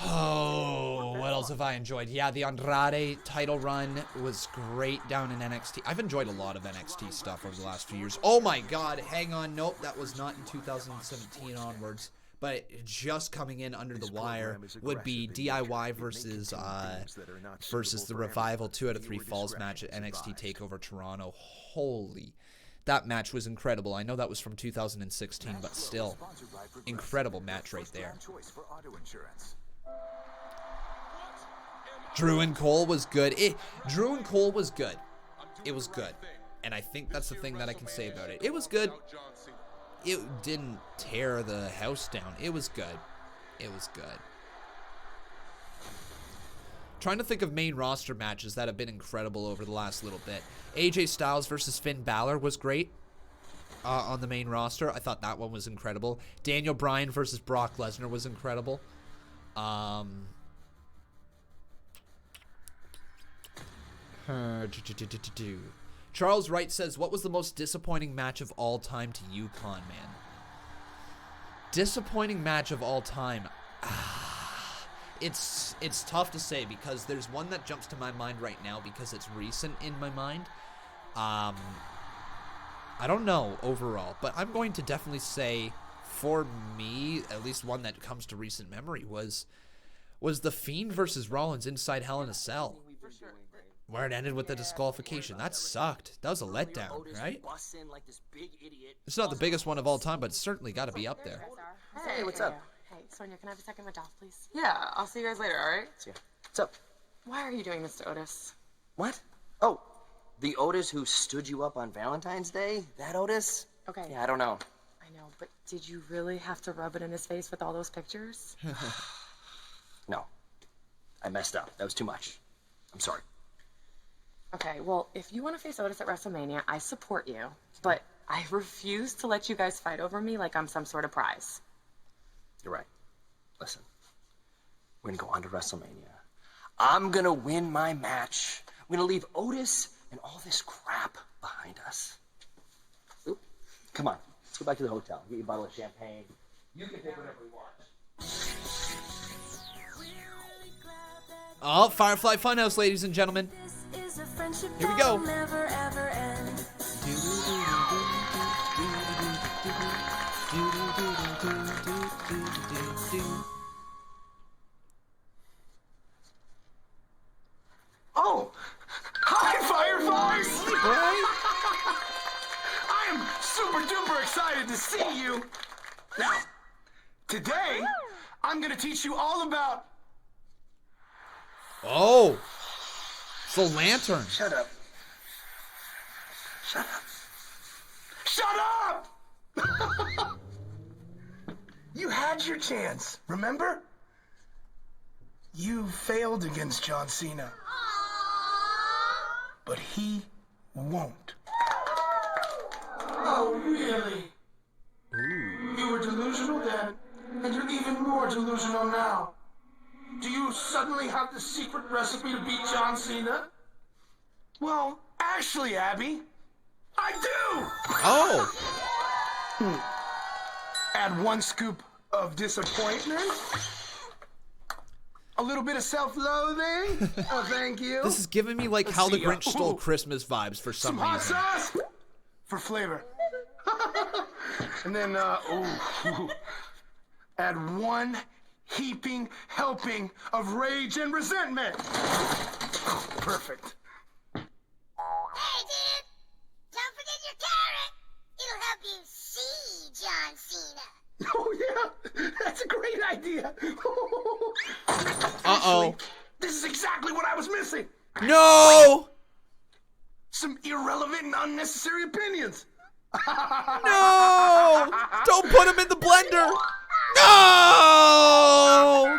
Speaker 2: Oh, what else have I enjoyed? Yeah, the Andrade title run was great down in NXT. I've enjoyed a lot of NXT stuff over the last few years. Oh my god, hang on. Nope, that was not in 2017 onwards. But just coming in under the wire would be DIY versus the Revival 2 out of 3 Falls match at NXT TakeOver Toronto. Holy... That match was incredible. I know that was from 2016, but still, incredible match right there. Drew and Cole was good. Drew and Cole was good. It was good. And I think that's the thing that I can say about it. It was good. It didn't tear the house down. It was good. It was good. Trying to think of main roster matches that have been incredible over the last little bit. AJ Styles versus Finn Balor was great on the main roster. I thought that one was incredible. Daniel Bryan versus Brock Lesnar was incredible. Charles Wright says, what was the most disappointing match of all time to you, Conman? Disappointing match of all time. It's tough to say because there's one that jumps to my mind right now because it's recent in my mind. I don't know overall, but I'm going to definitely say for me, at least one that comes to recent memory was the Fiend versus Rollins inside Hell in a Cell. Where it ended with the disqualification. That sucked. That was a letdown, right? It's not the biggest one of all time, but it's certainly got to be up there.
Speaker 3: Hey, what's up? Hey, Sonia, can I have a second of my doll, please? Yeah, I'll see you guys later, all right?
Speaker 12: See ya. What's up?
Speaker 3: Why are you doing this to Otis?
Speaker 12: What? Oh, the Otis who stood you up on Valentine's Day? That Otis?
Speaker 3: Okay.
Speaker 12: Yeah, I don't know.
Speaker 3: I know, but did you really have to rub it in his face with all those pictures?
Speaker 12: No. I messed up. That was too much. I'm sorry.
Speaker 3: Okay, well, if you want to face Otis at WrestleMania, I support you, but I refuse to let you guys fight over me like I'm some sort of prize.
Speaker 12: You're right. Listen, we're going to go on to WrestleMania. I'm going to win my match. We're going to leave Otis and all this crap behind us. Oop. Come on, let's go back to the hotel. Get you a bottle of champagne. You can pick whatever you want.
Speaker 2: Oh, Firefly Fun House, ladies and gentlemen. Here we go.
Speaker 11: Oh, hi, Fireflies!
Speaker 2: Right?
Speaker 11: I am super duper excited to see you. Now, today, I'm going to teach you all about...
Speaker 2: Oh, it's the lantern.
Speaker 11: Shut up. Shut up. Shut up! You had your chance, remember? You failed against John Cena. But he won't. Oh, really? Ooh. You were delusional then, and you're even more delusional now. Do you suddenly have the secret recipe to beat John Cena? Well, actually, Abby, I do!
Speaker 2: Oh!
Speaker 11: Add 1 scoop of disappointment. A little bit of self-loathing. Oh, thank you.
Speaker 2: This is giving me like How the Grinch Stole Christmas vibes for some
Speaker 11: hot
Speaker 2: reason.
Speaker 11: Sauce for flavor. And then, add 1 heaping helping of rage and resentment. Perfect.
Speaker 16: Hey, dude! Don't forget your carrot. It'll help you see John Cena.
Speaker 11: Oh, yeah. That's a great idea.
Speaker 2: Uh-oh.
Speaker 11: This is exactly what I was missing.
Speaker 2: No!
Speaker 11: Some irrelevant and unnecessary opinions.
Speaker 2: No! Don't put him in the blender! No!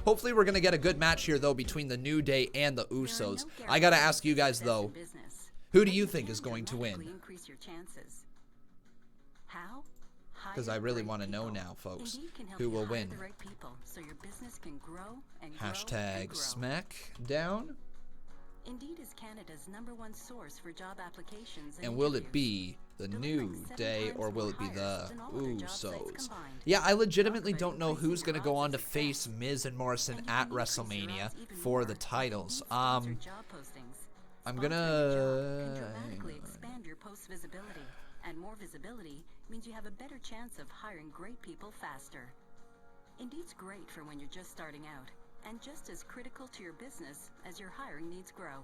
Speaker 2: Hopefully we're going to get a good match here, though, between the New Day and the Usos. I got to ask you guys, though, who do you think is going to win? Because I really want to know now, folks, who will win. Hashtag Smackdown.
Speaker 20: Indeed is Canada's #1 source for job applications
Speaker 2: and will it be the New Day or will it be the Usos? Yeah, I legitimately don't know who's going to go on to face Miz and Morrison at WrestleMania for the titles. I'm going to...
Speaker 20: expand your post visibility, and more visibility means you have a better chance of hiring great people faster. Indeed's great for when you're just starting out, and just as critical to your business as your hiring needs grow.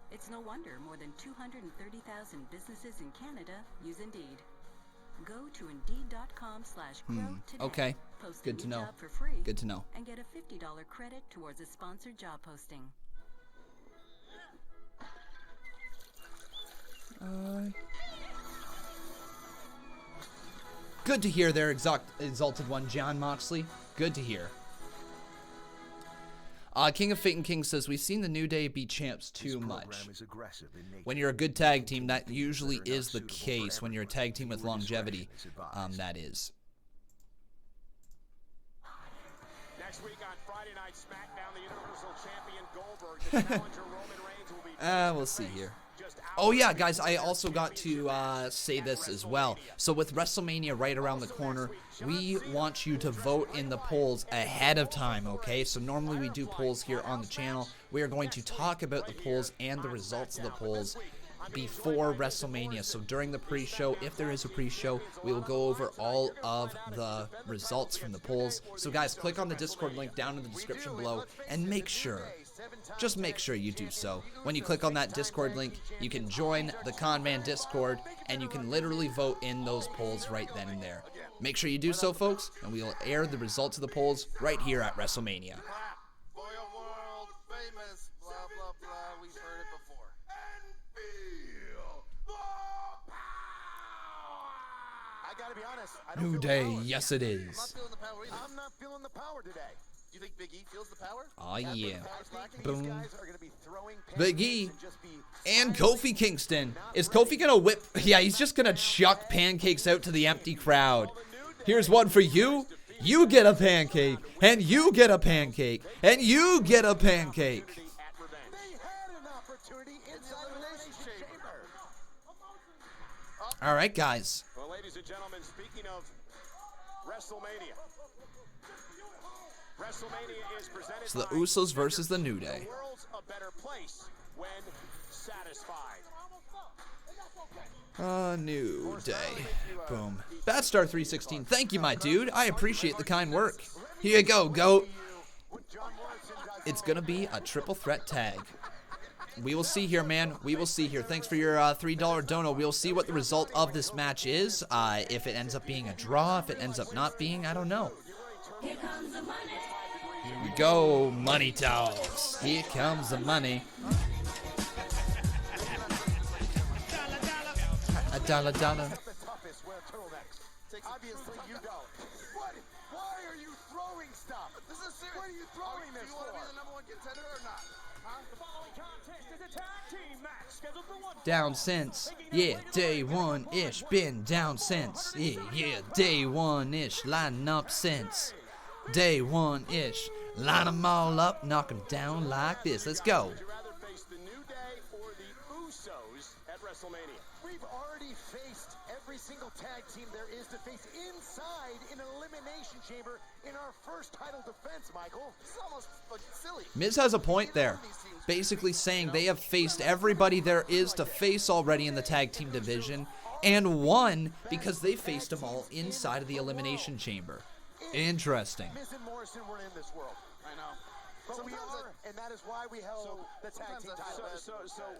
Speaker 20: It's no wonder more than 230,000 businesses in Canada use Indeed. Go to Indeed.com/grow today.
Speaker 2: Okay,
Speaker 20: Post
Speaker 2: good
Speaker 20: a
Speaker 2: to
Speaker 20: new
Speaker 2: know.
Speaker 20: job for free,
Speaker 2: Good to know.
Speaker 20: and get a $50 credit towards a sponsored job posting.
Speaker 2: Good to hear there, Exalted One, John Moxley. Good to hear. King of Fate and King says, we've seen the New Day be champs too much. When you're a good tag team, that usually is the case. When you're a tag team with longevity, that is.
Speaker 19: Next week on Friday Night Smackdown, the Universal Champion Goldberg, the challenger Roman Reigns will be...
Speaker 2: We'll see here. Oh yeah, guys, I also got to say this as well. So with WrestleMania right around the corner, we want you to vote in the polls ahead of time, okay? So normally we do polls here on the channel. We are going to talk about the polls and the results of the polls before WrestleMania. So during the pre-show, if there is a pre-show, we will go over all of the results from the polls. So guys, click on the Discord link down in the description below and make sure, just make sure you do so. When you click on that Discord link, you can join the Conman Discord and you can literally vote in those polls right then and there. Make sure you do so, folks, and we will air the results of the polls right here at WrestleMania.
Speaker 19: Be honest,
Speaker 2: New Day, yes it is.
Speaker 19: I'm not feeling the power today. Do you think Big E feels the power?
Speaker 2: Oh yeah.
Speaker 19: Boom.
Speaker 2: Big E and Kofi Kingston. Is Kofi gonna whip? Yeah, he's just gonna chuck pancakes out to the empty crowd. Here's one for you. You get a pancake, and you get a pancake, and you get a pancake. All right, guys.
Speaker 19: Well, ladies and gentlemen, speaking of WrestleMania is presented
Speaker 2: So the Usos versus the New Day.
Speaker 19: The world's a better place when satisfied.
Speaker 2: New Day. Boom. Batstar316. Thank you, my dude. I appreciate the kind work. Here you go, GOAT. It's gonna be a triple threat tag. We will see here, man. We will see here. Thanks for your $3 dono. We'll see what the result of this match is. If it ends up being a draw, if it ends up not being, I don't know.
Speaker 16: Here comes the money.
Speaker 2: Here we go, money talks. Here comes the money. A dollar.
Speaker 19: Obviously you don't. Why are you throwing stuff? This is serious. What are you throwing this for? Do you want to be the #1 contender or not? The following contest is a tag team match scheduled for one.
Speaker 2: Down since, yeah, day one-ish. Been down since, yeah, day one-ish. Lining up since, day one-ish. Line them all up, knock them down like this. Let's go.
Speaker 19: Would you rather face the New Day or the Usos at WrestleMania? We've already faced every single tag team there is to face inside an elimination chamber in our first title defense, Michael. This is almost silly.
Speaker 2: Miz has a point there. Basically saying they have faced everybody there is to face already in the tag team division and won because they faced them all inside of the elimination chamber. Interesting.
Speaker 19: Miz and Morrison were in this world. I know. But we are, and that is why we held the tag team title. So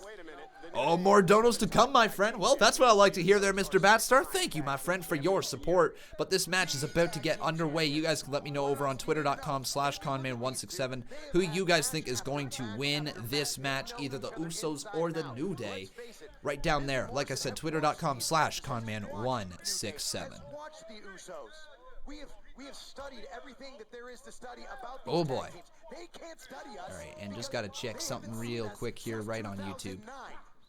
Speaker 19: wait a minute.
Speaker 2: Oh, more donos to come, my friend. Well, that's what I like to hear there, Mr. Batstar. Thank you, my friend, for your support. But this match is about to get underway. You guys can let me know over on twitter.com/Conman167 who you guys think is going to win this match, either the Usos or the New Day. Right down there. Like I said, twitter.com/Conman167.
Speaker 19: Watch the Usos. We have studied everything that there is to study about
Speaker 2: Oh boy.
Speaker 19: teams. They can't study us.
Speaker 2: All right, and just got to check something real quick here right on YouTube.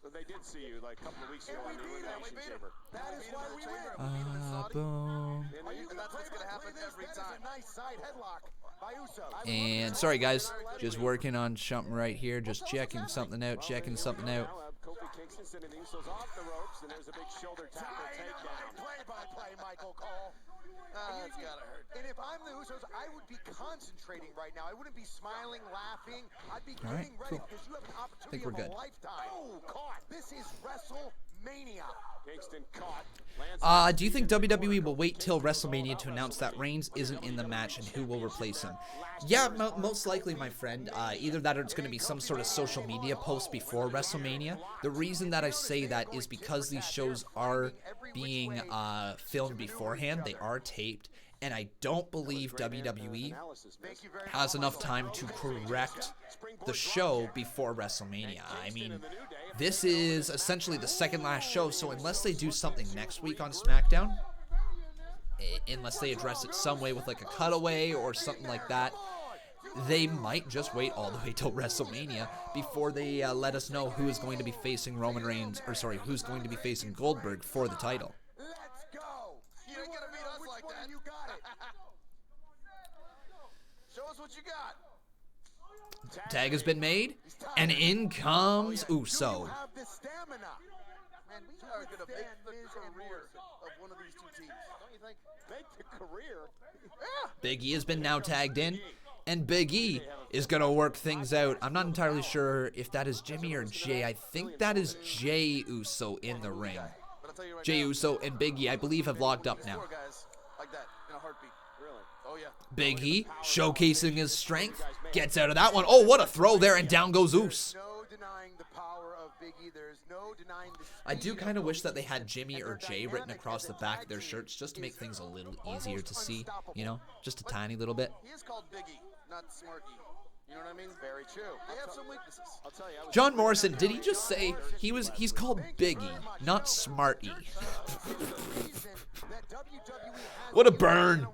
Speaker 8: So they did see you like a couple of weeks ago on the Elimination Chamber.
Speaker 19: That is why we win.
Speaker 2: Boom.
Speaker 19: That's what's going to happen every time. Nice side headlock by Usos.
Speaker 2: And sorry guys, just working on something right here, just checking something out,
Speaker 8: Kofi Kingston sending the Usos off the ropes, and there's a big shoulder tackle takedown.
Speaker 19: Play-by-play, Michael Cole. That's gotta hurt. And if I'm the Usos, I would be concentrating right now. I wouldn't be smiling, laughing. I'd be getting ready because you have an opportunity of a lifetime. Oh, caught. This is WrestleMania.
Speaker 8: Kingston caught.
Speaker 2: Do you think WWE will wait till WrestleMania to announce that Reigns isn't in the match and who will replace him? Yeah, most likely, my friend. Either that or it's going to be some sort of social media post before WrestleMania. The reason that I say that is because these shows are being filmed beforehand. They are taped. And I don't believe WWE has enough time to correct the show before WrestleMania. I mean, this is essentially the second last show, so unless they do something next week on SmackDown, unless they address it some way with like a cutaway or something like that, they might just wait all the way till WrestleMania before they let us know who is going to be facing Roman Reigns, or sorry, who's going to be facing Goldberg for the title.
Speaker 19: What you got?
Speaker 2: Tag has been made, and in comes Uso.
Speaker 19: Man, we are going to make the career of one of these two teams. Don't you think?
Speaker 8: Make the career?
Speaker 2: Big E has been now tagged in, and Big E is going to work things out. I'm not entirely sure if that is Jimmy or Jay. I think that is Jay Uso in the ring. Jay Uso and Big E, I believe, have locked up now.
Speaker 19: Like that, in a heartbeat. Really? Oh, yeah.
Speaker 2: Big E, showcasing his strength, gets out of that one. Oh, what a throw there, and down goes Uso.
Speaker 19: No denying the power of Big E. There's no denying the
Speaker 2: I do kind of wish that they had Jimmy or Jay written across the back of their shirts just to make things a little easier to see, you know, just a tiny little bit.
Speaker 19: He is called Big E, not Smart E. You know what I mean? Very true. They have some weaknesses. I'll tell you.
Speaker 2: John Morrison, did he just say he's called Big E, not Smart E? What a burn.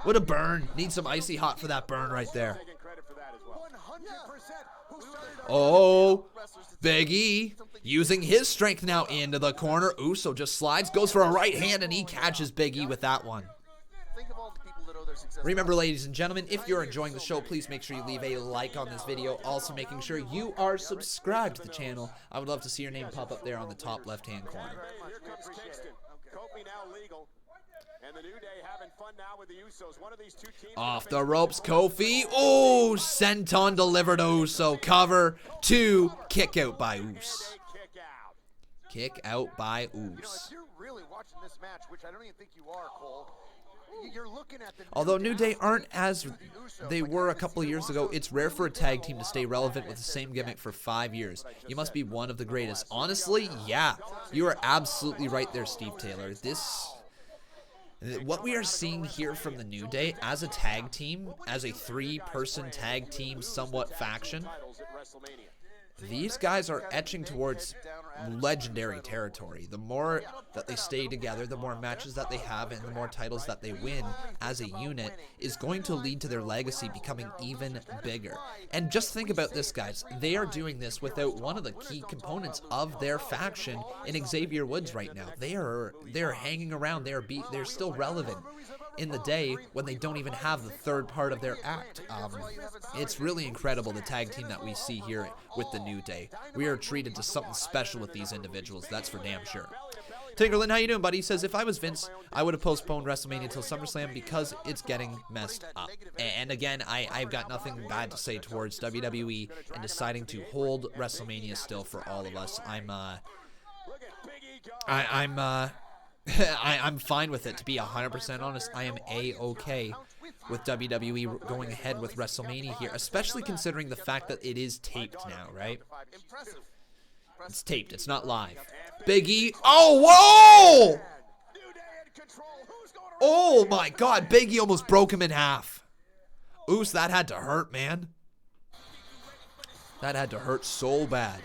Speaker 2: What a burn. Need some icy hot for that burn right there. Oh, Big E using his strength now into the corner. Uso just slides, goes for a right hand, and he catches Big E with that one. Remember, ladies and gentlemen, if you're enjoying the show, please make sure you leave a like on this video. Also, making sure you are subscribed to the channel. I would love to see your name pop up there on the top left-hand corner.
Speaker 8: Here comes Kingston. Kofi now legal. And the New Day having fun now with the Usos. One of these two teams
Speaker 2: off the ropes, Kofi. Oh, senton delivered to Uso. Cover 2. Kick out by Uso. Kick out by Uso.
Speaker 19: You're really watching this match, which I don't even think you are, Cole. You're looking at the
Speaker 2: Although New Day aren't as they were a couple of years ago, it's rare for a tag team to stay relevant with the same gimmick for 5 years. You must be one of the greatest. Honestly, yeah. You are absolutely right there, Steve Taylor. What we are seeing here from the New Day as a tag team, as a 3-person tag team somewhat faction, these guys are etching towards legendary territory. The more that they stay together, the more matches that they have, and the more titles that they win as a unit is going to lead to their legacy becoming even bigger. And just think about this, guys. They are doing this without one of the key components of their faction in Xavier Woods right now. They are hanging around. They're still relevant in the day when they don't even have the third part of their act. It's really incredible, the tag team that we see here with the New Day. We are treated to something special with these individuals, that's for damn sure. Tinkerlin, how you doing, buddy? He says, if I was Vince, I would have postponed WrestleMania till SummerSlam because it's getting messed up. And again, I've got nothing bad to say towards WWE and deciding to hold WrestleMania still for all of us. I'm fine with it, to be 100% honest. I am A-okay with WWE going ahead with WrestleMania here, especially considering the fact that it is taped now, right? It's taped. It's not live. Big E. Oh, whoa! Oh, my God. Big E almost broke him in half. Oos, that had to hurt, man. That had to hurt so bad.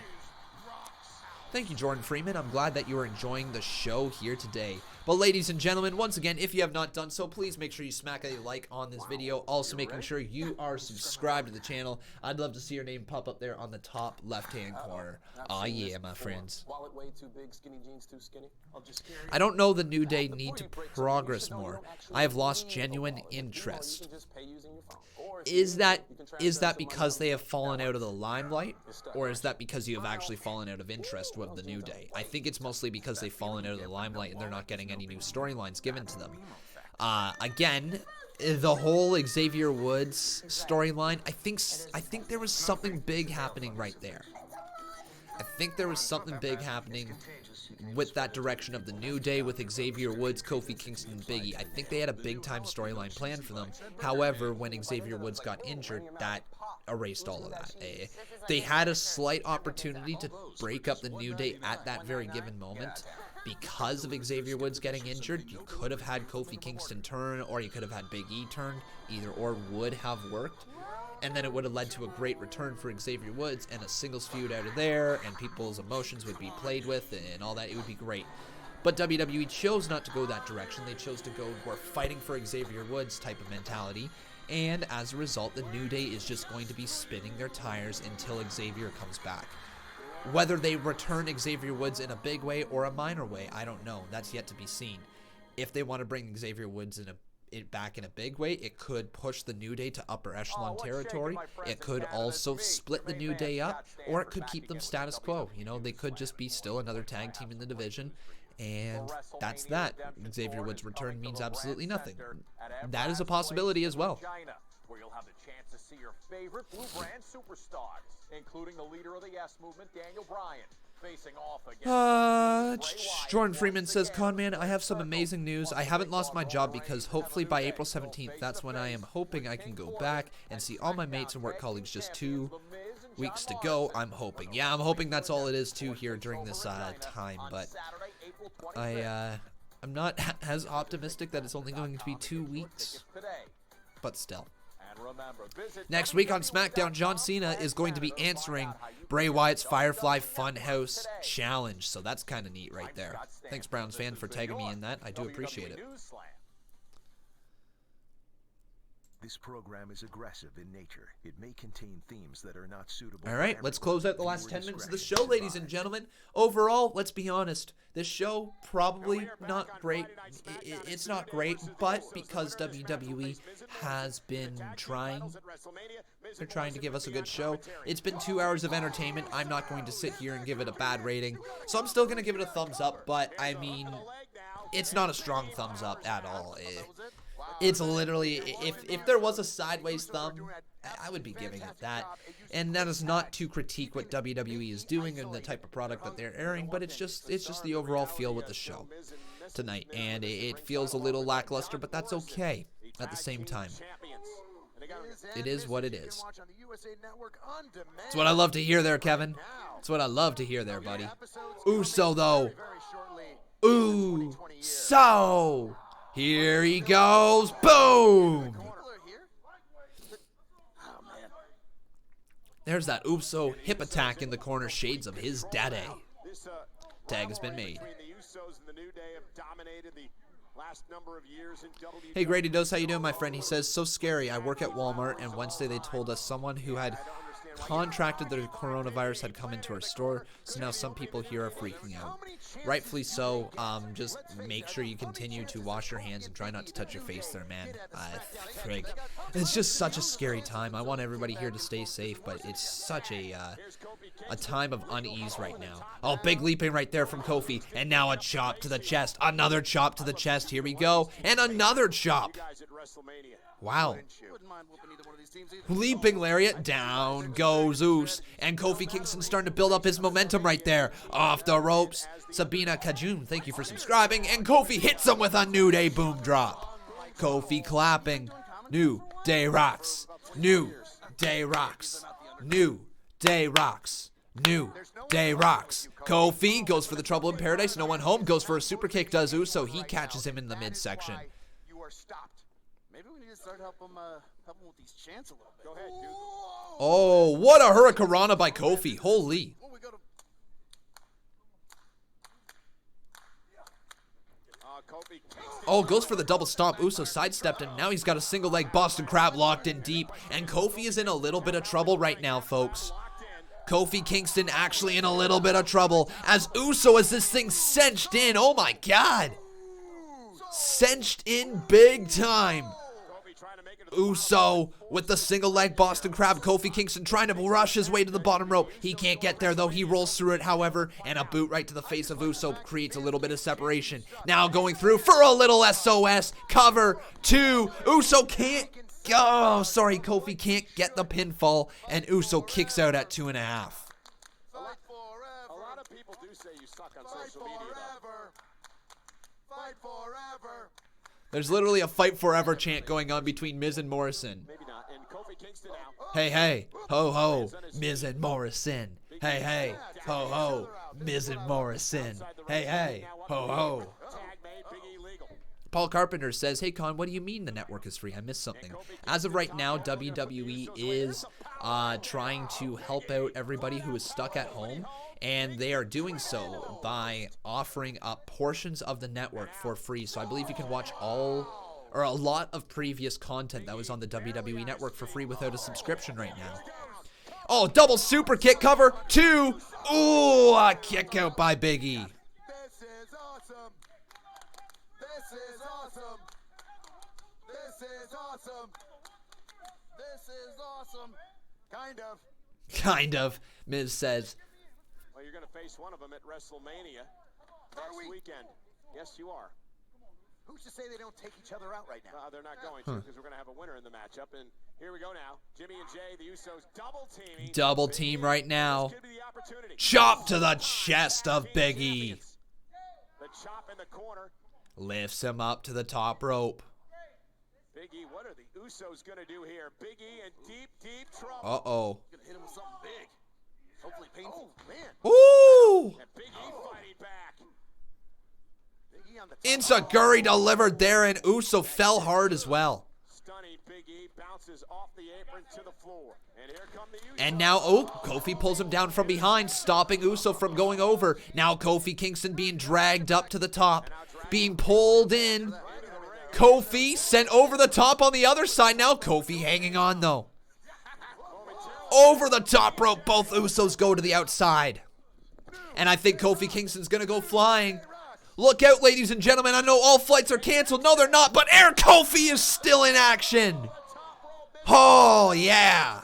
Speaker 2: Thank you, Jordan Freeman. I'm glad that you are enjoying the show here today. But ladies and gentlemen, once again, if you have not done so, please make sure you smack a like on this video. Also making sure you are subscribed to the channel. I'd love to see your name pop up there on the top left-hand corner. Aw, yeah, my friends.
Speaker 8: Wallet way too big, skinny jeans too skinny.
Speaker 2: I don't know the New Day need to progress more. I have lost genuine interest. Is that because they have fallen out of the limelight, or is that because you have actually fallen out of interest with the New Day? I think it's mostly because they've fallen out of the limelight and they're not getting any new storylines given to them. Again, the whole Xavier Woods storyline, I think there was something big happening right there. I think there was something big happening with that direction of the New Day with Xavier Woods, Kofi Kingston, and Big E. I think they had a big-time storyline planned for them. However, when Xavier Woods got injured, that erased all of that. They had a slight opportunity to break up the New Day at that very given moment. Because of Xavier Woods getting injured, you could have had Kofi Kingston turn, or you could have had Big E turn. Either or would have worked. And then it would have led to a great return for Xavier Woods and a singles feud out of there, and people's emotions would be played with and all that. It would be great. But WWE chose not to go that direction. They chose to go more fighting for Xavier Woods type of mentality. And as a result, the New Day is just going to be spinning their tires until Xavier comes back. Whether they return Xavier Woods in a big way or a minor way, I don't know. That's yet to be seen. If they want to bring Xavier Woods back in a big way, it could push the New Day to upper echelon territory. It could also split the New Day up, or it could keep them status quo. You know, they could just be still another tag team in the division, and that's that. Xavier Woods' return means absolutely nothing. That is a possibility as well.
Speaker 8: Where you'll have the chance to see your favorite blue brand superstars, including the leader of the Yes Movement, Daniel Bryan.
Speaker 2: Jordan Freeman says, Conman, I have some amazing news. I haven't lost my job because hopefully by April 17th, that's when I am hoping I can go back and see all my mates and work colleagues. Just 2 weeks to go, I'm hoping. Yeah, I'm hoping that's all it is too here during this time, but I'm not as optimistic that it's only going to be 2 weeks, but still. Next week on SmackDown, John Cena is going to be answering Bray Wyatt's Firefly Fun House challenge, so that's kind of neat right there. Thanks, Browns fan, for tagging me in that. I do appreciate it.
Speaker 5: This program is aggressive in nature. It may contain themes that are not suitable.
Speaker 2: All right, let's close out the last 10 minutes of the show, ladies and gentlemen. Overall, let's be honest. This show, probably not great. It's not great, but because WWE has been trying, they're trying to give us a good show. It's been 2 hours of entertainment. I'm not going to sit here and give it a bad rating. So I'm still going to give it a thumbs up, but I mean, it's not a strong thumbs up at all. It's literally, if there was a sideways thumb, I would be giving it that. And that is not to critique what WWE is doing and the type of product that they're airing, but it's just the overall feel with the show tonight. And it feels a little lackluster, but that's okay at the same time. It is what it is. That's what I love to hear there, Kevin. That's what I love to hear there, buddy. Uso, though. Uso. Here he goes. Boom. There's that Uso hip attack in the corner, shades of his daddy. Tag has been made. Hey, Grady Dose, how you doing, my friend? He says, so scary. I work at Walmart, and Wednesday they told us someone who had contracted the coronavirus had come into our store, so now some people here are freaking out. Rightfully so. Just make sure you continue to wash your hands and try not to touch your face there, man. Frig. It's just such a scary time. I want everybody here to stay safe, but it's such a time of unease right now. Oh, big leaping right there from Kofi, and now a chop to the chest. Another chop to the chest. Here we go, and another chop. Wow. Leaping lariat, down goes Oos, and Kofi Kingston starting to build up his momentum right there. Off the ropes, Sabina Kajun, thank you for subscribing, and Kofi hits him with a New Day boom drop. Kofi clapping, New Day rocks, New Day rocks, New Day rocks, New Day rocks. Kofi goes for the Trouble in Paradise, no one home, goes for a super kick, does Uso, he catches him in the midsection.
Speaker 10: Maybe we need to start help him with these chants a little bit. Go ahead, dude.
Speaker 2: Oh, what a hurricanrana by Kofi. Holy. Oh, goes for the double stomp. Uso sidestepped him. Now he's got a single leg Boston Crab locked in deep. And Kofi is in a little bit of trouble right now, folks. Kofi Kingston actually in a little bit of trouble as Uso has this thing cinched in. Oh my God. Cinched in big time. Uso with the single leg Boston Crab. Kofi Kingston trying to rush his way to the bottom rope. He can't get there though. He rolls through it, however, and a boot right to the face of Uso creates a little bit of separation. Now going through for a little SOS. Cover 2. Uso can't. Oh, sorry. Kofi can't get the pinfall, and Uso kicks out at 2.5.
Speaker 8: A lot of people do say you suck on social media. Fight forever.
Speaker 2: There's literally a fight forever chant going on between Miz and Morrison.
Speaker 8: Maybe not. And Kofi Kingston now.
Speaker 2: Hey, hey, ho, ho, Miz and Morrison. Hey, hey, ho, ho, Miz and Morrison. Hey, hey, ho, ho. Paul Carpenter says, hey, Con, what do you mean the network is free? I missed something. As of right now, WWE is trying to help out everybody who is stuck at home. And they are doing so by offering up portions of the network for free. So I believe you can watch a lot of previous content that was on the WWE network for free without a subscription right now. Oh, double super kick cover 2. Ooh, a kick out by Big E.
Speaker 11: This is awesome. This is awesome. This is awesome. This is awesome. Kind of.
Speaker 2: Kind of, Miz says.
Speaker 8: Well, you're going to face one of them at WrestleMania next weekend. Yes, you are.
Speaker 10: Who's to say they don't take each other out right now?
Speaker 8: They're not going to, because we're going to have a winner in the matchup. And here we go now. Jimmy and Jay, the Usos, double teaming.
Speaker 2: Double team right now. Chop to the chest of Big E.
Speaker 8: The chop in the corner.
Speaker 2: Lifts him up to the top rope.
Speaker 8: Big E, what are the Usos going to do here? Big E in deep, deep trouble.
Speaker 2: Uh-oh.
Speaker 10: Gonna hit him with something big. Hopefully painful. Oh, man.
Speaker 2: Ooh!
Speaker 8: And Big E fighting back.
Speaker 2: Enziguri delivered there, and Uso fell hard as well.
Speaker 8: Stunning Big E bounces off the apron to the floor. And here come the Usos.
Speaker 2: And now, Kofi pulls him down from behind, stopping Uso from going over. Now Kofi Kingston being dragged up to the top, being pulled in. Kofi sent over the top on the other side. Now Kofi hanging on, though. Over the top rope, both Usos go to the outside. And I think Kofi Kingston's going to go flying. Look out, ladies and gentlemen. I know all flights are canceled. No, they're not. But Air Kofi is still in action. Oh, yeah.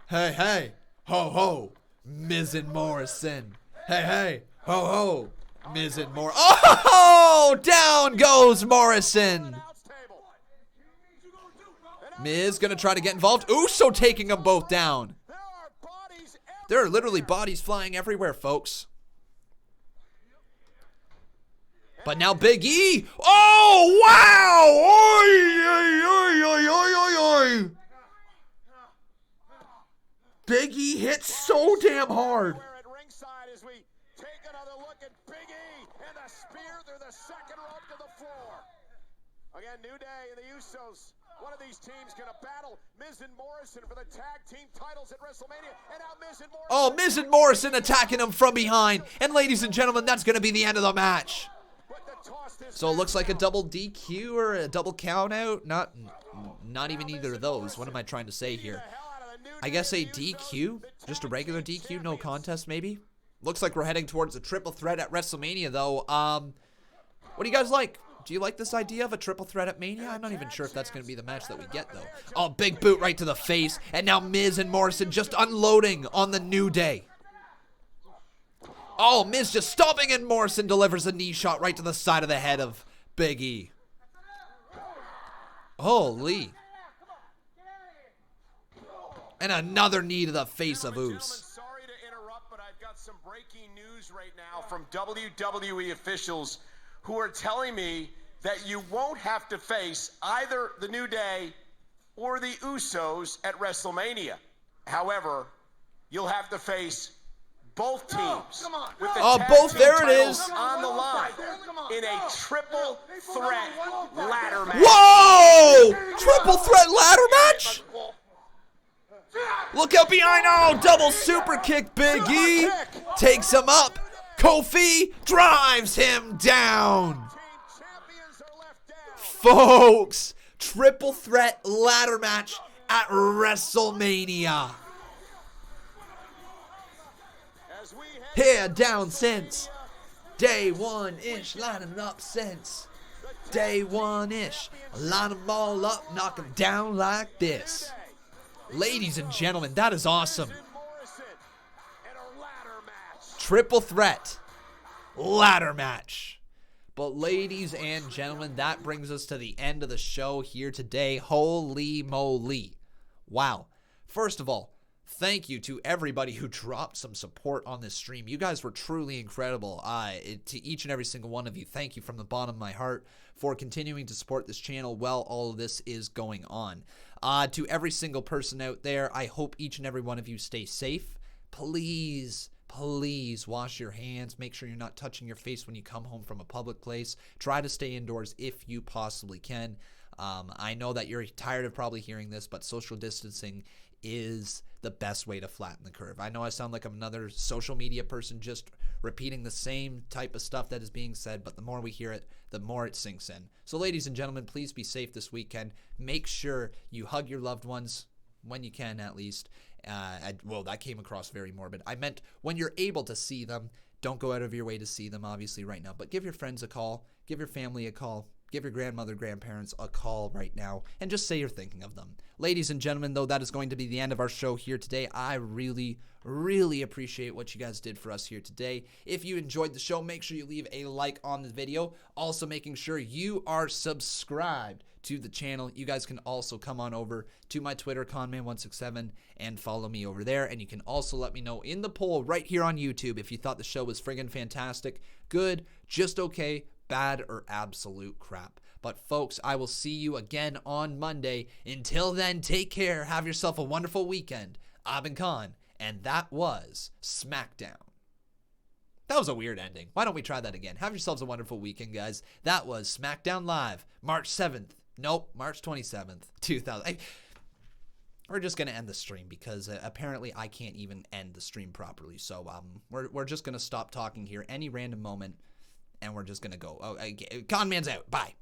Speaker 2: Hey, hey. Ho, ho. Miz and Morrison. Hey, hey. Ho, ho. Miz and Morrison. Oh, down goes Morrison. Miz gonna try to get involved. Uso taking them both down. There are literally bodies flying everywhere, folks. But now Big E. Oh, wow! Oy, oy, oy, oy, oy, oy. Big E hit so damn hard.
Speaker 8: Again, New Day and the Usos. One of these teams going to battle Miz and Morrison for the tag team titles at WrestleMania. And now Miz and Morrison.
Speaker 2: Oh, Miz and Morrison attacking him from behind. And ladies and gentlemen, that's going to be the end of the match. So it looks like a double DQ or a double count out. Not even either of those. What am I trying to say here? I guess a DQ? Just a regular DQ? No contest, maybe? Looks like we're heading towards a triple threat at WrestleMania, though. What do you guys like? Do you like this idea of a triple threat at Mania? I'm not even sure if that's going to be the match that we get, though. Oh, big boot right to the face. And now Miz and Morrison just unloading on the New Day. Oh, Miz just stopping, and Morrison delivers a knee shot right to the side of the head of Big E. Holy. And another knee to the face of Uso.
Speaker 8: Sorry to interrupt, but I've got some breaking news right now from WWE officials who are telling me that you won't have to face either the New Day or the Usos at WrestleMania. However, you'll have to face both teams with the
Speaker 2: both, there it is,
Speaker 8: on the line in a triple threat ladder match.
Speaker 2: Whoa! Triple threat ladder match? Look out behind. Oh, double super kick. Big E takes him up. Kofi drives him down. Folks, triple threat ladder match at WrestleMania. Here down since day one-ish, lining up since day one-ish. Line them all up, knock them down like this. Ladies and gentlemen, that is awesome. Triple threat ladder match. But ladies and gentlemen, that brings us to the end of the show here today. Holy moly. Wow. First of all, thank you to everybody who dropped some support on this stream. You guys were truly incredible. To each and every single one of you, thank you from the bottom of my heart for continuing to support this channel while all of this is going on. To every single person out there, I hope each and every one of you stay safe. Please wash your hands. Make sure you're not touching your face when you come home from a public place. Try to stay indoors if you possibly can. I know that you're tired of probably hearing this, but social distancing is the best way to flatten the curve. I know I sound like I'm another social media person just repeating the same type of stuff that is being said, but the more we hear it, the more it sinks in. So ladies and gentlemen, please be safe this weekend. Make sure you hug your loved ones when you can, at least. Well, that came across very morbid. I meant when you're able to see them, don't go out of your way to see them, obviously, right now. But give your friends a call. Give your family a call. Give your grandmother, grandparents a call right now. And just say you're thinking of them. Ladies and gentlemen, though, that is going to be the end of our show here today. I really appreciate what you guys did for us here today. If you enjoyed the show, make sure you leave a like on the video. Also making sure you are subscribed to the channel. You guys can also come on over to my Twitter, Conman167, and follow me over there. And you can also let me know in the poll right here on YouTube if you thought the show was friggin' fantastic, good, just okay, bad, or absolute crap. But folks, I will see you again on Monday. Until then, take care. Have yourself a wonderful weekend. I've been Con, and that was Smackdown. That was a weird ending. Why don't we try that again? Have yourselves a wonderful weekend, guys. That was Smackdown Live, March 7th. Nope, March 27th, 2000. We're just going to end the stream because apparently I can't even end the stream properly. So we're just going to stop talking here any random moment, and we're just going to go. Oh, Conman's out. Bye.